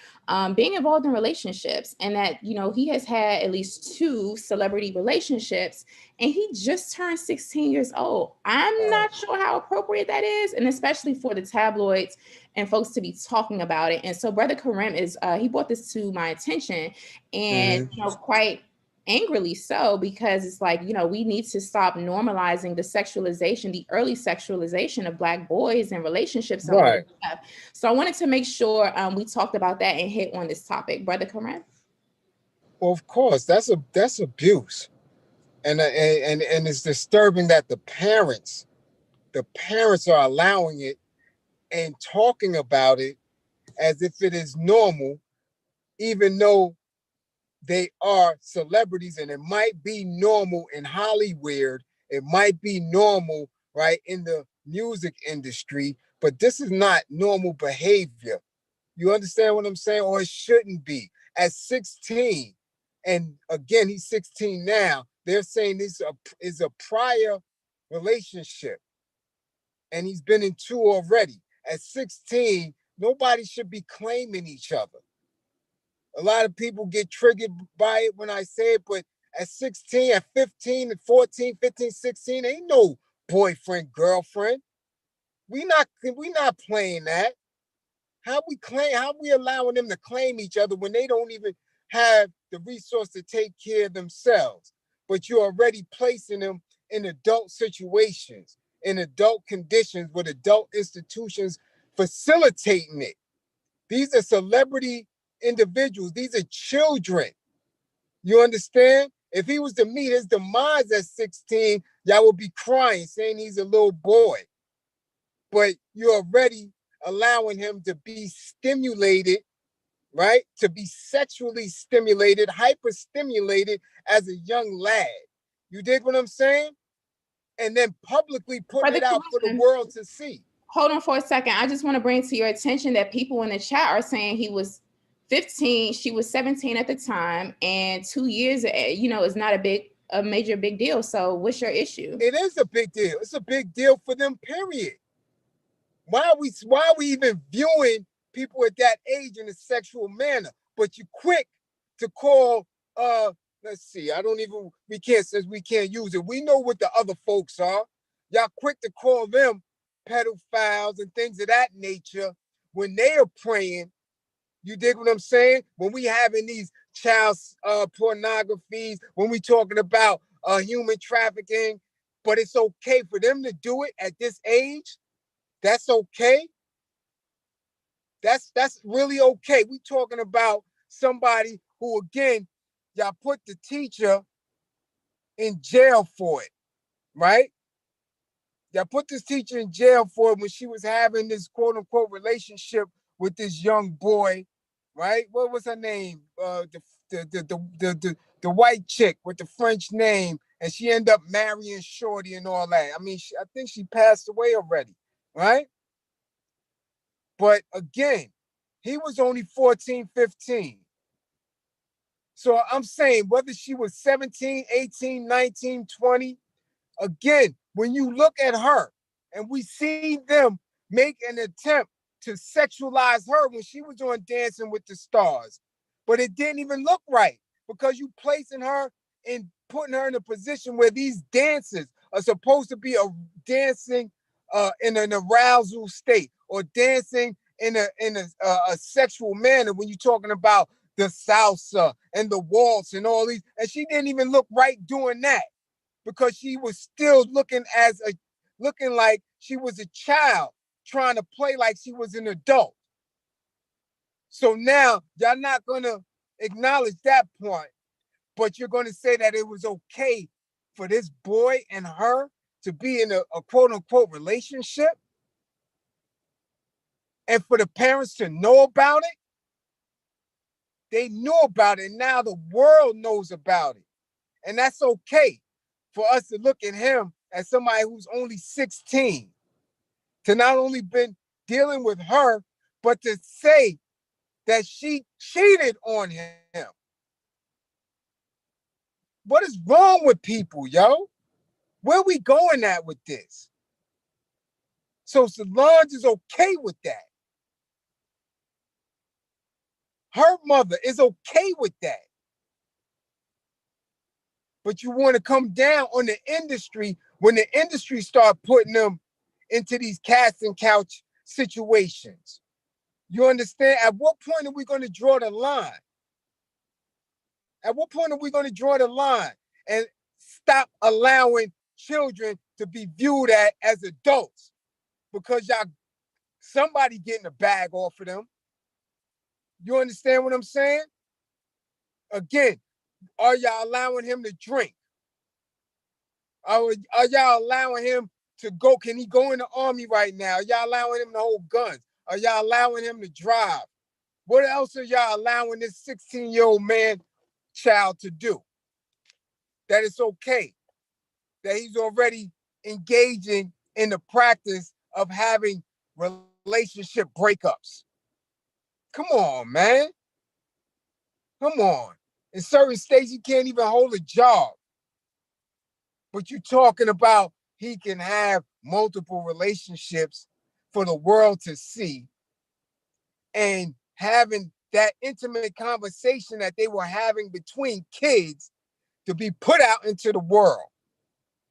being involved in relationships. And that, he has had at least 2 celebrity relationships, and he just turned 16 years old. I'm not sure how appropriate that is, and especially for the tabloids and folks to be talking about it. And so brother Kareem he brought this to my attention, and, quite angrily so, because it's like, we need to stop normalizing the sexualization, the early sexualization of Black boys and relationships. Right. So I wanted to make sure we talked about that and hit on this topic. Brother Kareem? Well, of course, that's abuse. And it's disturbing that the parents are allowing it and talking about it as if it is normal, even though they are celebrities, and it might be normal in Hollywood. It might be normal, right, in the music industry, but this is not normal behavior. You understand what I'm saying? Or it shouldn't be. At 16, and again, he's 16 now, they're saying this is a prior relationship, and he's been in 2 already. At 16, nobody should be claiming each other. A lot of people get triggered by it when I say it, but at 16, at 15, and 14, 15, 16, ain't no boyfriend, girlfriend. We not playing that. How we allowing them to claim each other when they don't even have the resource to take care of themselves? But you're already placing them in adult situations, in adult conditions with adult institutions facilitating it. These are celebrity individuals. These are children. You understand? If he was to meet his demise at 16, y'all would be crying, saying he's a little boy. But you're already allowing him to be stimulated, right? To be sexually stimulated, hyper-stimulated as a young lad. You dig what I'm saying? And then publicly putting it out for the world to see. Hold on for a second. I just want to bring to your attention that people in the chat are saying he was 15, she was 17 at the time, and 2 years, is not a major big deal. So what's your issue? It is a big deal. It's a big deal for them, period. Why are we even viewing people at that age in a sexual manner? But you quick to call, let's see, we can't use it. We know what the other folks are. Y'all quick to call them pedophiles and things of that nature when they are praying. You dig what I'm saying? When we having these child pornographies, when we talking about human trafficking, but it's okay for them to do it at this age. That's okay. That's really okay. We talking about somebody who, again, y'all put the teacher in jail for it, right? Y'all put this teacher in jail for it when she was having this quote unquote relationship with this young boy, right? What was her name? The white chick with the French name, and she ended up marrying Shorty and all that. I mean, I think she passed away already, right? But again, he was only 14, 15. So I'm saying whether she was 17, 18, 19, 20, again, when you look at her and we see them make an attempt to sexualize her when she was on Dancing with the Stars, but it didn't even look right because you placing her and putting her in a position where these dancers are supposed to be dancing in an arousal state or dancing in a sexual manner when you're talking about the salsa and the waltz and all these, and she didn't even look right doing that because she was still looking like she was a child trying to play like she was an adult. So now y'all not gonna acknowledge that point, but you're gonna say that it was okay for this boy and her to be in a quote unquote relationship and for the parents to know about it. They knew about it. Now the world knows about it. And that's okay for us to look at him as somebody who's only 16, to not only been dealing with her, but to say that she cheated on him. What is wrong with people, yo? Where we going at with this? So Solange is okay with that. Her mother is okay with that. But you want to come down on the industry when the industry start putting them into these casting couch situations. You understand? At what point are we going to draw the line? At what point are we going to draw the line and stop allowing children to be viewed as adults? Because somebody getting a bag off of them. You understand what I'm saying? Again, are y'all allowing him to drink? Are y'all allowing him to go? Can he go in the army right now? Are y'all allowing him to hold guns? Are y'all allowing him to drive? What else are y'all allowing this 16-year-old man child to do? That it's okay. That he's already engaging in the practice of having relationship breakups. Come on, man. Come on. In certain states, you can't even hold a job. But you're talking about he can have multiple relationships for the world to see, and having that intimate conversation that they were having between kids to be put out into the world.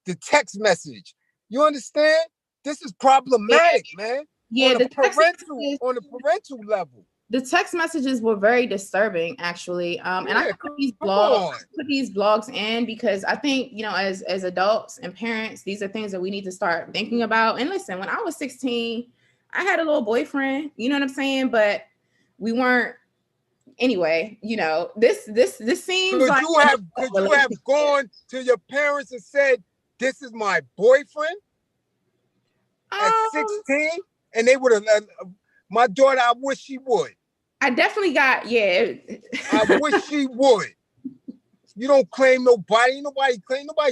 The text message. You understand? This is problematic, man. Yeah, On the parental level. The text messages were very disturbing, actually. And I put these blogs in because I think, you know, as adults and parents, these are things that we need to start thinking about. And listen, when I was 16, I had a little boyfriend, you know what I'm saying? But we weren't, anyway, you know, this seems could like you have gone to your parents and said, "This is my boyfriend" at 16? And they would have, my daughter, I wish she would. I definitely got, yeah. I wish she would. You don't claim nobody. Nobody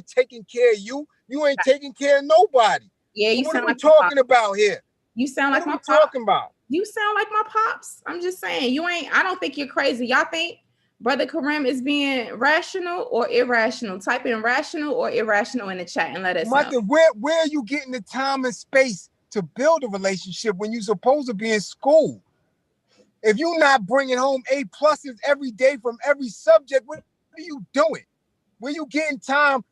taking care of you. You ain't taking care of nobody. Yeah, you so sound what like are we talking about here? You sound what like my pops. Talking about? You sound like my pops. I'm just saying, you ain't, I don't think you're crazy. Y'all think Brother Kareem is being rational or irrational? Type in rational or irrational in the chat and let us know. Where are you getting the time and space to build a relationship when you're supposed to be in school? If you're not bringing home A+ every day from every subject, what are you doing? Where you getting time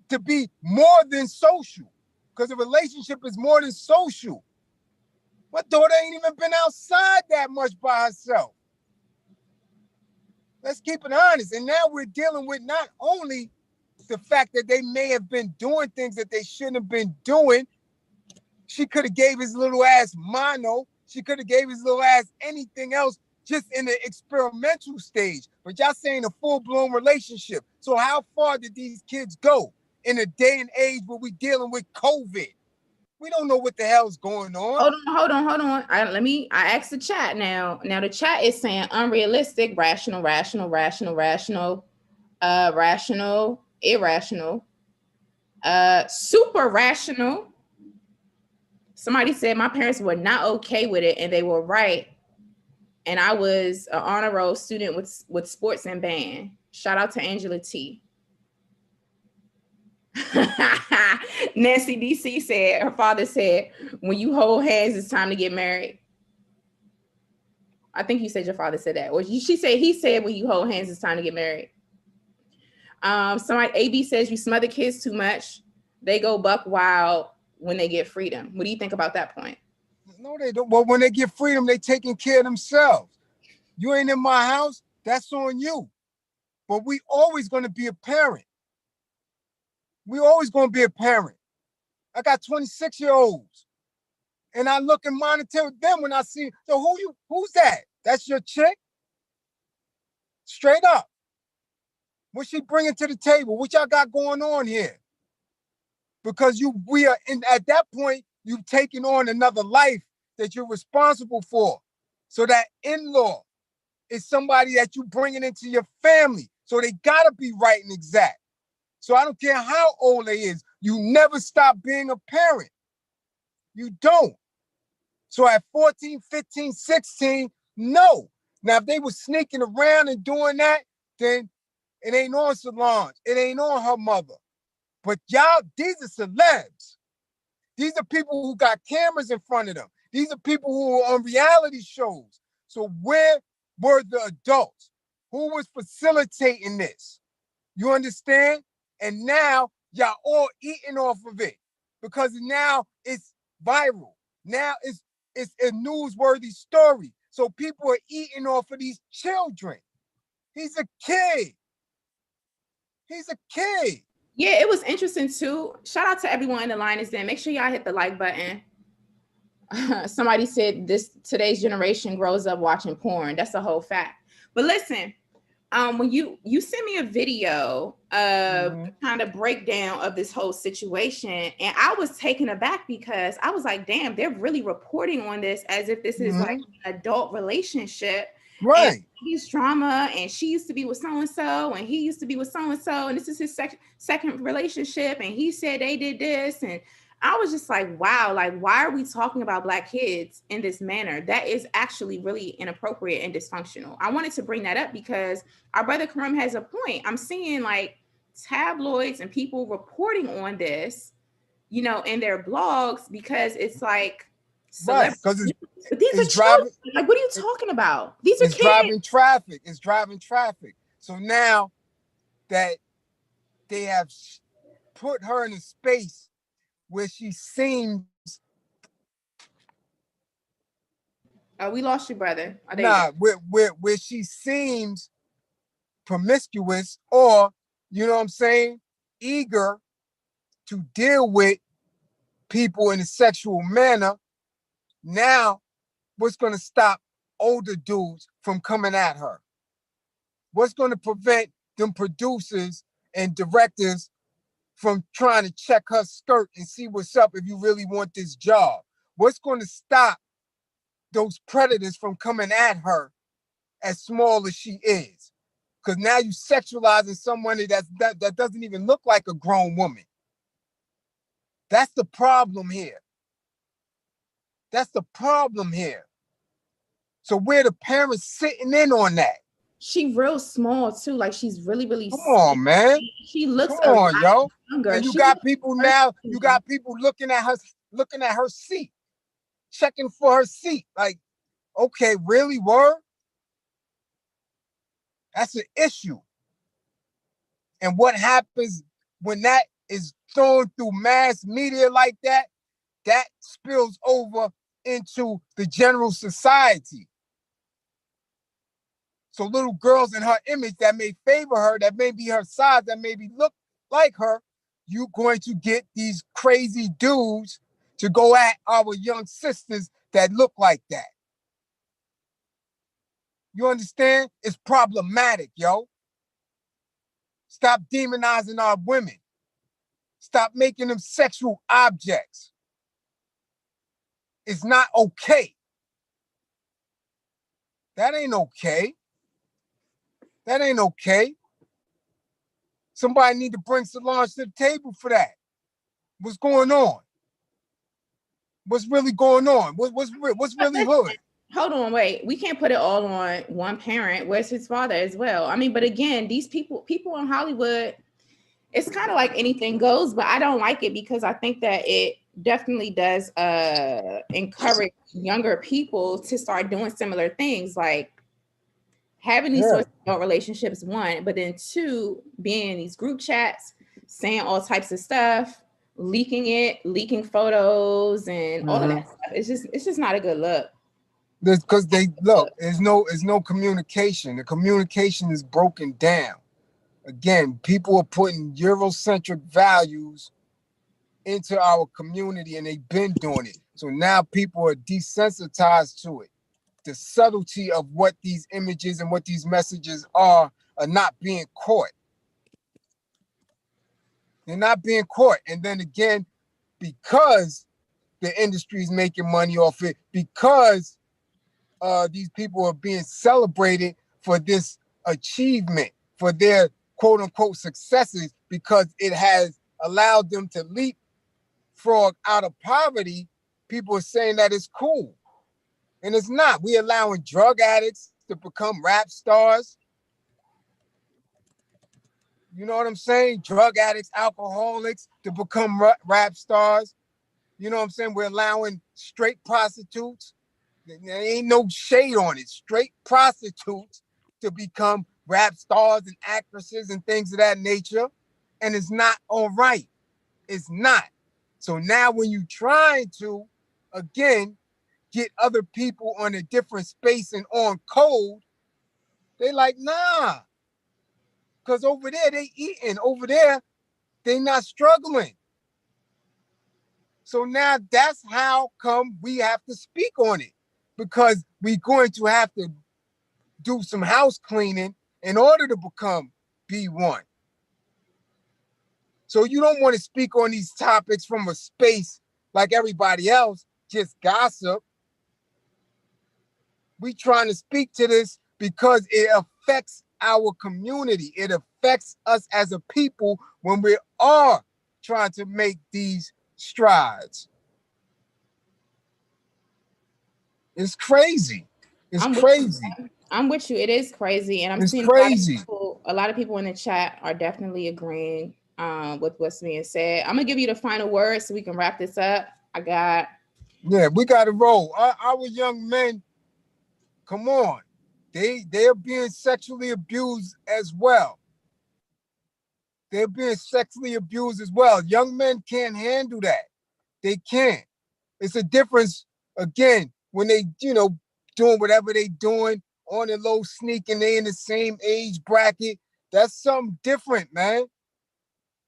to be more than social? Because a relationship is more than social. My daughter ain't even been outside that much by herself. Let's keep it honest. And now we're dealing with not only the fact that they may have been doing things that they shouldn't have been doing. She could have gave his little ass mono. She could have gave his little ass anything else just in the experimental stage. But y'all saying a full-blown relationship. So how far did these kids go in a day and age where we're dealing with COVID? We don't know what the hell's going on. Hold on. I asked the chat now. Now the chat is saying unrealistic, rational, irrational, super rational. Somebody said my parents were not okay with it and they were right. And I was an honor roll student with sports and band. Shout out to Angela T. Nancy DC said, her father said, when you hold hands, it's time to get married. I think you said your father said that. Or he said, when you hold hands, it's time to get married. Somebody, AB says, you smother kids too much. They go buck wild when they get freedom. What do you think about that point? No, they don't. Well, when they get freedom, they taking care of themselves. You ain't in my house, that's on you. But we always going to be a parent. We always going to be a parent. I got 26-year-olds. And I look and monitor them when I see, so who's that? That's your chick? Straight up. What's she bringing to the table? What y'all got going on here? Because we are at that point, you've taken on another life that you're responsible for. So that in-law is somebody that you bringing into your family. So they gotta be right and exact. So I don't care how old they is, you never stop being a parent. You don't. So at 14, 15, 16, no. Now, if they were sneaking around and doing that, then it ain't on Solange. It ain't on her mother. But y'all, these are celebs. These are people who got cameras in front of them. These are people who are on reality shows. So where were the adults? Who was facilitating this? You understand? And now y'all all eating off of it because now it's viral. Now it's a newsworthy story. So people are eating off of these children. He's a kid. He's a kid. Yeah, it was interesting too. Shout out to everyone in the line is there. Make sure y'all hit the like button. Somebody said today's generation grows up watching porn. That's a whole fact. But listen, when you sent me a video of kind of breakdown of this whole situation, and I was taken aback because I was like, damn, they're really reporting on this as if this is like an adult relationship. Right. He's drama, and she used to be with so-and-so, and he used to be with so-and-so, and this is his second relationship, and he said they did this, and I was just like, wow, like, why are we talking about Black kids in this manner? That is actually really inappropriate and dysfunctional. I wanted to bring that up because our brother Kareem has a point. I'm seeing like tabloids and people reporting on this, you know, in their blogs, because it's like Right, celebrity. because But these are it's children. driving. Like, what are you talking about? These are It's kids. driving traffic. It's driving traffic. So now that they have put her in a space where she seems We lost you, brother. Oh, there you go. where she seems promiscuous, or you know what I'm saying, eager to deal with people in a sexual manner. Now, what's going to stop older dudes from coming at her? What's going to prevent them producers and directors from trying to check her skirt and see what's up if you really want this job? What's going to stop those predators from coming at her as small as she is? Because now you sexualizing someone that doesn't even look like a grown woman. That's the problem here. That's the problem here. So where the parents sitting in on that? She real small too. Like, she's really, really Come on, man. She looks Come a lot on, yo. younger. And you She got people now, you got people looking at her seat, checking for her seat. Like, okay, really, word? That's an issue. And what happens when that is thrown through mass media like that? That spills over into the general society. So little girls in her image that may favor her, that may be her size, that maybe look like her, you're going to get these crazy dudes to go at our young sisters that look like that. You understand? It's problematic, yo. Stop demonizing our women. Stop making them sexual objects. It's not okay. That ain't okay. That ain't okay. Somebody need to bring Solange to the table for that. What's going on? What's really going on? What's really hood? Hold on, wait. We can't put it all on one parent. Where's his father as well? I mean, but again, these people in Hollywood, it's kind of like anything goes, but I don't like it because I think that it definitely does encourage younger people to start doing similar things, like having these sorts of adult relationships, one, but then two, being in these group chats, saying all types of stuff, leaking photos and all of that stuff. It's just not a good look. Because they look, there's no communication. The communication is broken down. Again, people are putting Eurocentric values into our community, and they've been doing it. So now people are desensitized to it. The subtlety of what these images and what these messages are not being caught. They're not being caught. And then again, because the industry is making money off it, because these people are being celebrated for this achievement, for their quote unquote successes, because it has allowed them to leapfrog out of poverty, people are saying that it's cool. And it's not. We're allowing drug addicts to become rap stars. You know what I'm saying? Drug addicts, alcoholics to become rap stars. You know what I'm saying? We're allowing straight prostitutes. There ain't no shade on it. Straight prostitutes to become rap stars and actresses and things of that nature. And it's not all right. It's not. So now when you trying to, again, get other people on a different space and on code, they like, nah. Because over there, they eating. Over there, they not struggling. So now that's how come we have to speak on it. Because we're going to have to do some house cleaning in order to become B1. So you don't want to speak on these topics from a space like everybody else, just gossip. We trying to speak to this because it affects our community. It affects us as a people when we are trying to make these strides. It's crazy. It's crazy. I'm with you. It is crazy. And I'm It's seeing crazy. a lot of people in the chat are definitely agreeing with what's being said. I'm gonna give you the final word so we can wrap this up. We got to roll. Our young men, come on, they're being sexually abused as well. They're being sexually abused as well. Young men can't handle that. They can't. It's a difference, again, when they, doing whatever they doing on the low sneaking, they in the same age bracket. That's something different, man.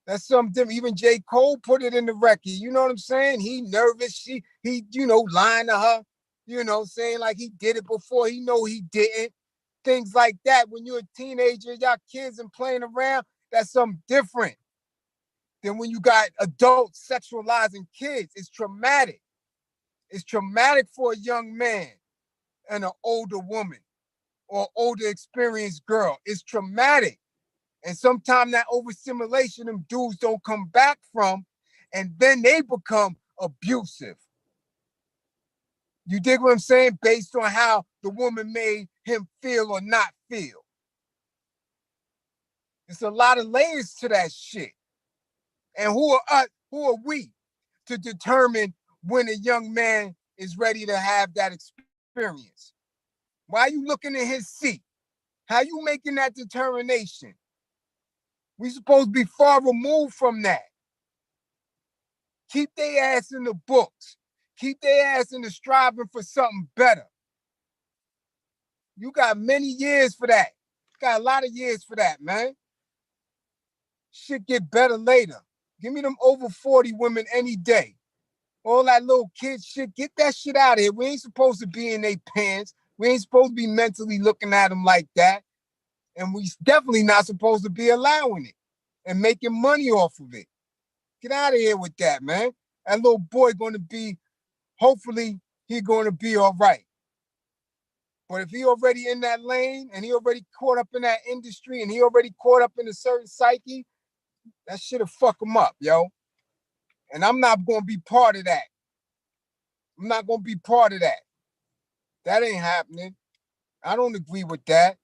That's something different. Even J. Cole put it in the record. You know what I'm saying? He nervous. He lying to her, saying like he did it before. He know he didn't. Things like that. When you're a teenager, y'all kids and playing around, that's something different than when you got adults sexualizing kids. It's traumatic. It's traumatic for a young man and an older woman or older experienced girl. It's traumatic. And sometimes that overstimulation them dudes don't come back from, and then they become abusive. You dig what I'm saying? Based on how the woman made him feel or not feel. It's a lot of layers to that shit. And who are we to determine when a young man is ready to have that experience? Why are you looking in his seat? How you making that determination? We supposed to be far removed from that. Keep their ass in the books. Keep their ass in the striving for something better. You got many years for that. Got a lot of years for that, man. Shit get better later. Give me them over 40 women any day. All that little kid shit, get that shit out of here. We ain't supposed to be in their pants. We ain't supposed to be mentally looking at them like that. And we definitely not supposed to be allowing it and making money off of it. Get out of here with that, man. That little boy going to be, hopefully, he going to be all right. But if he already in that lane and he already caught up in that industry and he already caught up in a certain psyche, that shit'll fuck him up, yo. And I'm not going to be part of that. I'm not going to be part of that. That ain't happening. I don't agree with that.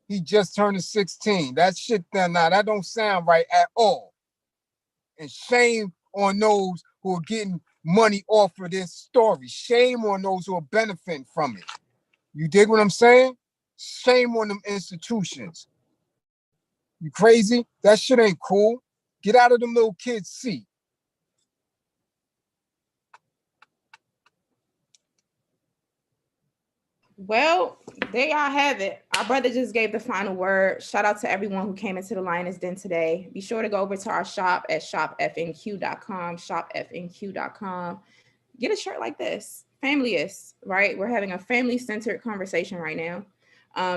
He just turned 16. That shit, that don't sound right at all. And shame on those who are getting money off of this story. Shame on those who are benefiting from it. You dig what I'm saying? Shame on them institutions. You crazy? That shit ain't cool. Get out of them little kids' seat. Well, there y'all have it. Our brother just gave the final word. Shout out to everyone who came into the Lioness Den today. Be sure to go over to our shop at shopfnq.com, shopfnq.com. Get a shirt like this, family-ist, right? We're having a family-centered conversation right now.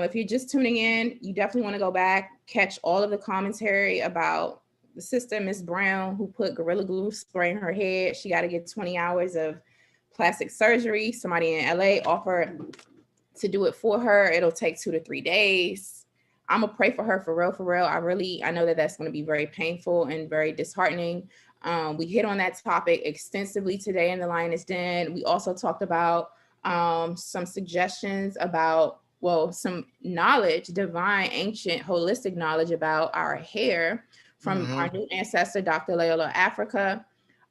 If you're just tuning in, you definitely want to go back, catch all of the commentary about the sister, Miss Brown, who put Gorilla Glue spray in her head. She got to get 20 hours of plastic surgery. Somebody in LA offered to do it for her. It'll take 2 to 3 days. I'm gonna pray for her for real, for real. I know that that's going to be very painful and very disheartening. We hit on that topic extensively today in the Lioness Den. We also talked about some suggestions about, some knowledge, divine, ancient, holistic knowledge about our hair from our new ancestor, Dr. Leola Africa.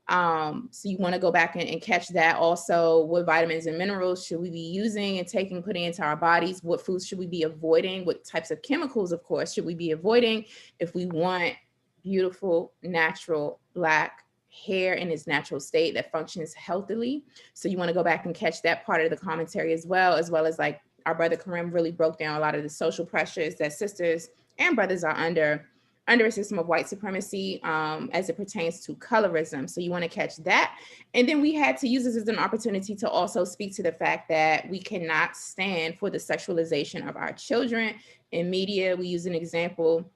So you want to go back and catch that. Also, what vitamins and minerals should we be using and putting into our bodies? What foods should we be avoiding? What types of chemicals, of course, should we be avoiding if we want beautiful, natural, black hair in its natural state that functions healthily? So you want to go back and catch that part of the commentary as well as like our brother Karim really broke down a lot of the social pressures that sisters and brothers are under a system of white supremacy as it pertains to colorism. So you want to catch that. And then we had to use this as an opportunity to also speak to the fact that we cannot stand for the sexualization of our children in media. We use an example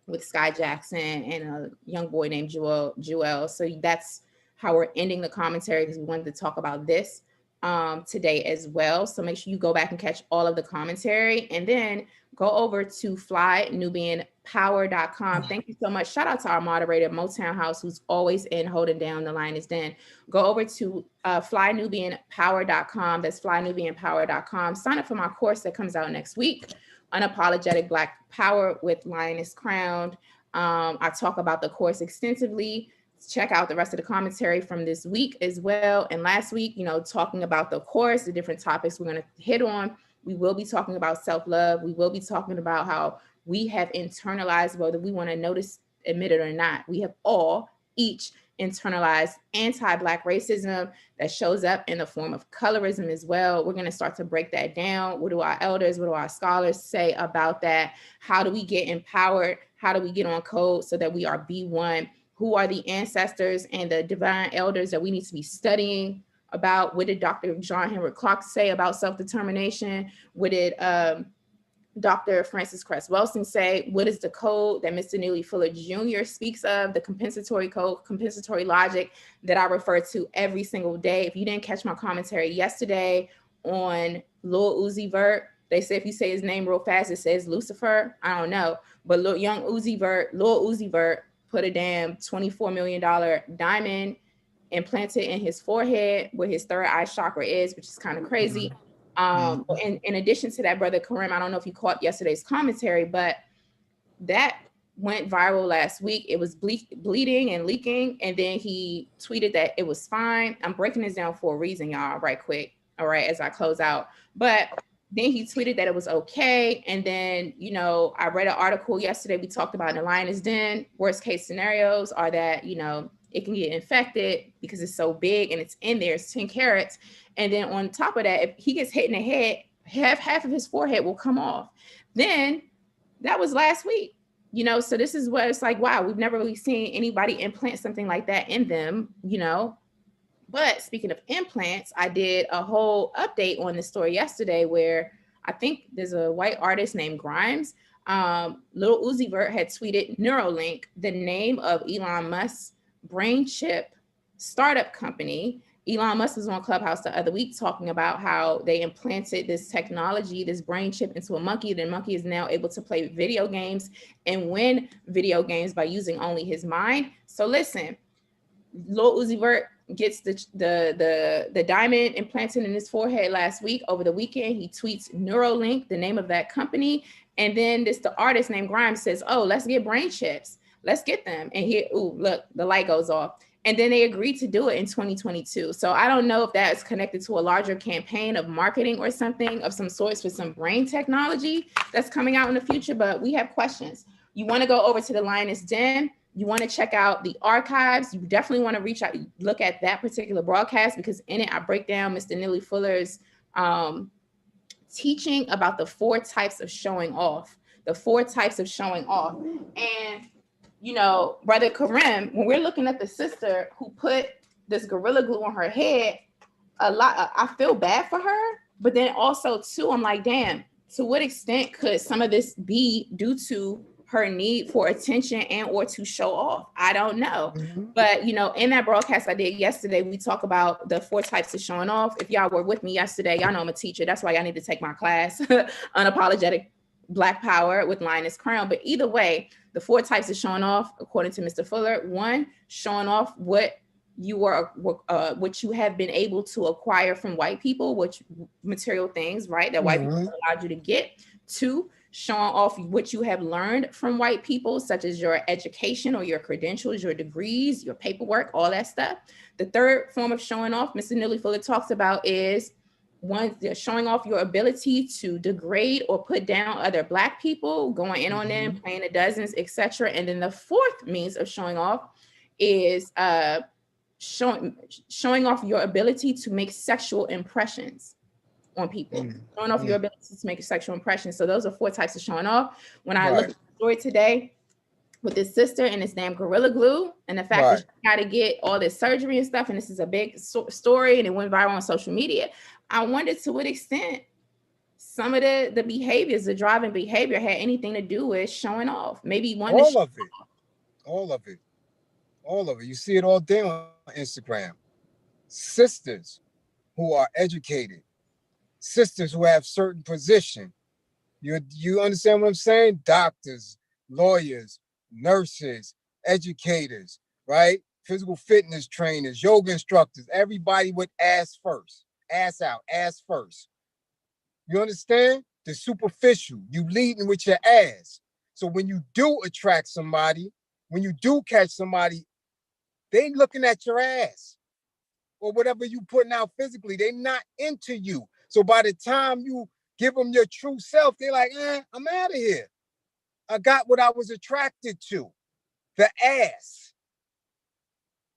with Sky Jackson and a young boy named Joel. So that's how we're ending the commentary, because we wanted to talk about this today as well. So make sure you go back and catch all of the commentary, and then go over to flynubianpower.com. Thank you so much. Shout out to our moderator, Motown House, who's always in holding down the Lioness Den. Go over to flynubianpower.com. That's flynubianpower.com. Sign up for my course that comes out next week, Unapologetic Black Power with Lioness Crowned. I talk about the course extensively. Check out the rest of the commentary from this week as well. And last week, talking about the course, the different topics we're going to hit on. We will be talking about self-love. We will be talking about how we have internalized, whether we want to notice, admit it or not. We have all, each internalized anti-Black racism that shows up in the form of colorism as well. We're going to start to break that down. What do our elders, what do our scholars say about that? How do we get empowered? How do we get on code so that we are B1? Who are the ancestors and the divine elders that we need to be studying about? What did Dr. John Henrik Clarke say about self-determination? What did Dr. Francis Cress Welsing say? What is the code that Mr. Neely Fuller Jr. speaks of, the compensatory code, compensatory logic that I refer to every single day? If you didn't catch my commentary yesterday on Lil Uzi Vert, they say if you say his name real fast, it says Lucifer. I don't know. But Lil Uzi Vert put a damn $24 million diamond implanted in his forehead where his third eye chakra is, which is kind of crazy. In addition to that, Brother Karim, I don't know if you caught yesterday's commentary, but that went viral last week. It was bleeding and leaking, and then he tweeted that it was fine. I'm breaking this down for a reason, y'all, right quick, all right, as I close out. But then he tweeted that it was okay. And then, I read an article yesterday. We talked about in the lioness den. Worst case scenarios are that, it can get infected because it's so big and it's in there. It's 10 carats. And then on top of that, if he gets hit in the head, half of his forehead will come off. Then that was last week. So this is what it's like, wow, we've never really seen anybody implant something like that in them, But speaking of implants, I did a whole update on this story yesterday where I think there's a white artist named Grimes. Lil Uzi Vert had tweeted Neuralink, the name of Elon Musk's brain chip startup company. Elon Musk was on Clubhouse the other week talking about how they implanted this technology, this brain chip into a monkey. The monkey is now able to play video games and win video games by using only his mind. So listen, Lil Uzi Vert gets the diamond implanted in his forehead last week. Over the weekend, he tweets Neuralink, the name of that company. And then the artist named Grimes says, oh, let's get brain chips. Let's get them. And here, ooh, look, the light goes off. And then they agreed to do it in 2022. So I don't know if that is connected to a larger campaign of marketing or something of some sorts for some brain technology that's coming out in the future, but we have questions. You want to go over to the Lioness Den. You want to check out the archives. You definitely want to reach out, look at that particular broadcast, because in it, I break down Mr. Neely Fuller's teaching about the 4 types of showing off, And, Brother Karim, when we're looking at the sister who put this Gorilla Glue on her head, I feel bad for her, but then also too, I'm like, damn, to what extent could some of this be due to her need for attention and or to show off? I don't know. But, in that broadcast I did yesterday, we talk about the 4 types of showing off. If y'all were with me yesterday, y'all know I'm a teacher. That's why y'all need to take my class, Unapologetic Black Power with Lioness Crown. But either way, the 4 types of showing off, according to Mr. Fuller: 1, showing off what you have been able to acquire from white people, which material things, right, that white people allowed you to get. 2, showing off what you have learned from white people, such as your education or your credentials, your degrees, your paperwork, all that stuff. The 3rd form of showing off Mr. Neely Fuller talks about is 1, showing off your ability to degrade or put down other Black people, going in on them, playing the dozens, etc. And then the 4th means of showing off is showing off your ability to make sexual impressions on people, showing off your ability to make a sexual impression. So those are 4 types of showing off. When I look at the story today with this sister and this damn Gorilla Glue and the fact that she got to get all this surgery and stuff, and this is a big story and it went viral on social media, I wondered to what extent some of the behaviors, the driving behavior, had anything to do with showing off. Maybe one all of it. You see it all day on Instagram. Sisters who are educated, sisters who have certain position. You understand what I'm saying? Doctors, lawyers, nurses, educators, right? Physical fitness trainers, yoga instructors, everybody with ass first. Ass out, ass first. You understand? the superficial. You leading with your ass. So when you do attract somebody, when you do catch somebody, they ain't looking at your ass or whatever you putting out physically. They not into you. So by the time you give them your true self, they're like, I'm out of here. I got what I was attracted to. The ass,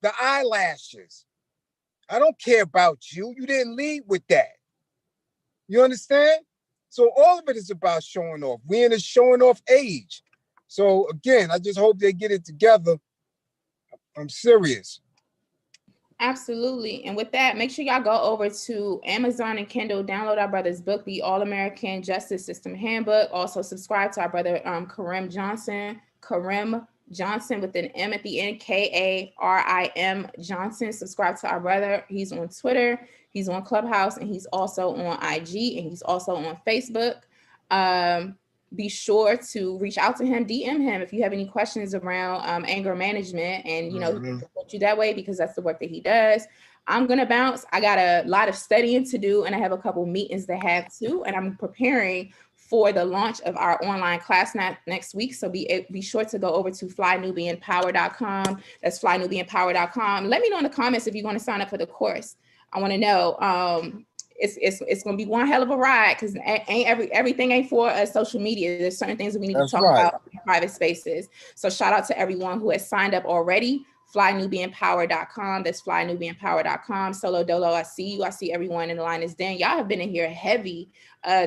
the eyelashes. I don't care about you. You didn't lead with that. You understand? So all of it is about showing off. We're in a showing off age. So again, I just hope they get it together. I'm serious. Absolutely. And with that, make sure y'all go over to Amazon and Kindle, download our brother's book, The All-American Justice System Handbook. Also subscribe to our brother Karim Johnson with an M at the end, Karim Johnson. Subscribe to our brother. He's on Twitter, he's on Clubhouse, and he's also on IG, and he's also on Facebook. Be sure to reach out to him, DM him if you have any questions around anger management, and he can support you that way because that's the work that he does. I'm gonna bounce. I got a lot of studying to do, and I have a couple meetings to have too, and I'm preparing for the launch of our online class next week. So be sure to go over to flynubianpower.com. That's flynubianpower.com. Let me know in the comments if you want to sign up for the course. I want to know. It's going to be one hell of a ride because everything ain't for social media. There's certain things that we need to talk about in private spaces. So shout out to everyone who has signed up already. flynubianpower.com. That's flynubianpower.com. Solo Dolo, I see you. I see everyone in the line is Dan. Y'all have been in here heavy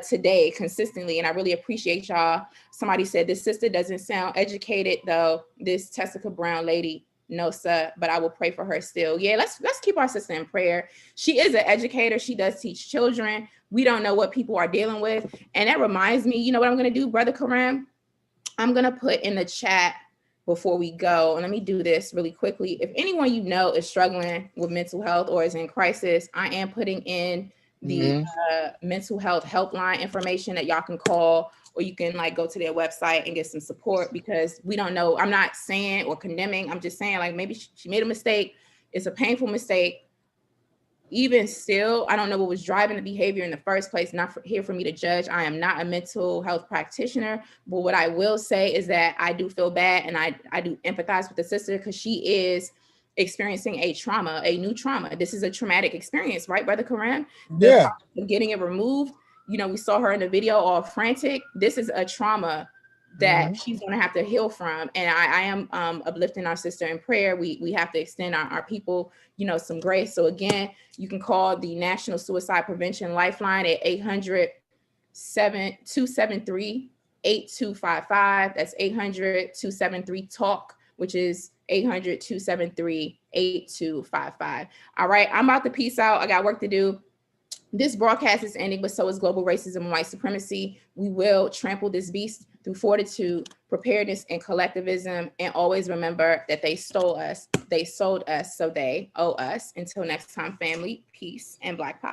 today consistently, and I really appreciate y'all. Somebody said this sister doesn't sound educated though. This Tessica Brown lady. No, sir, but I will pray for her still. Yeah, let's keep our sister in prayer. She is an educator. She does teach children. We don't know what people are dealing with. And that reminds me, you know what I'm going to do, Brother Karim? I'm going to put in the chat before we go. And let me do this really quickly. If anyone you know is struggling with mental health or is in crisis, I am putting in the mental health helpline information that y'all can call, or you can go to their website and get some support, because we don't know. I'm not saying or condemning. I'm just saying maybe she made a mistake. It's a painful mistake. Even still, I don't know what was driving the behavior in the first place. Not here for me to judge. I am not a mental health practitioner, but what I will say is that I do feel bad, and I do empathize with the sister because she is experiencing a new trauma. This is a traumatic experience, right, Brother Karim? Yeah. Getting it removed. We saw her in the video all frantic. This is a trauma that she's going to have to heal from. And I am uplifting our sister in prayer. We have to extend our people, some grace. So again, you can call the National Suicide Prevention Lifeline at 800-273-8255. That's 800-273-TALK, which is 800-273-8255. All right, I'm about to peace out. I got work to do. This broadcast is ending, but so is global racism and white supremacy. We will trample this beast through fortitude, preparedness, and collectivism. And always remember that they stole us, they sold us, so they owe us. Until next time, family, peace, and Black power.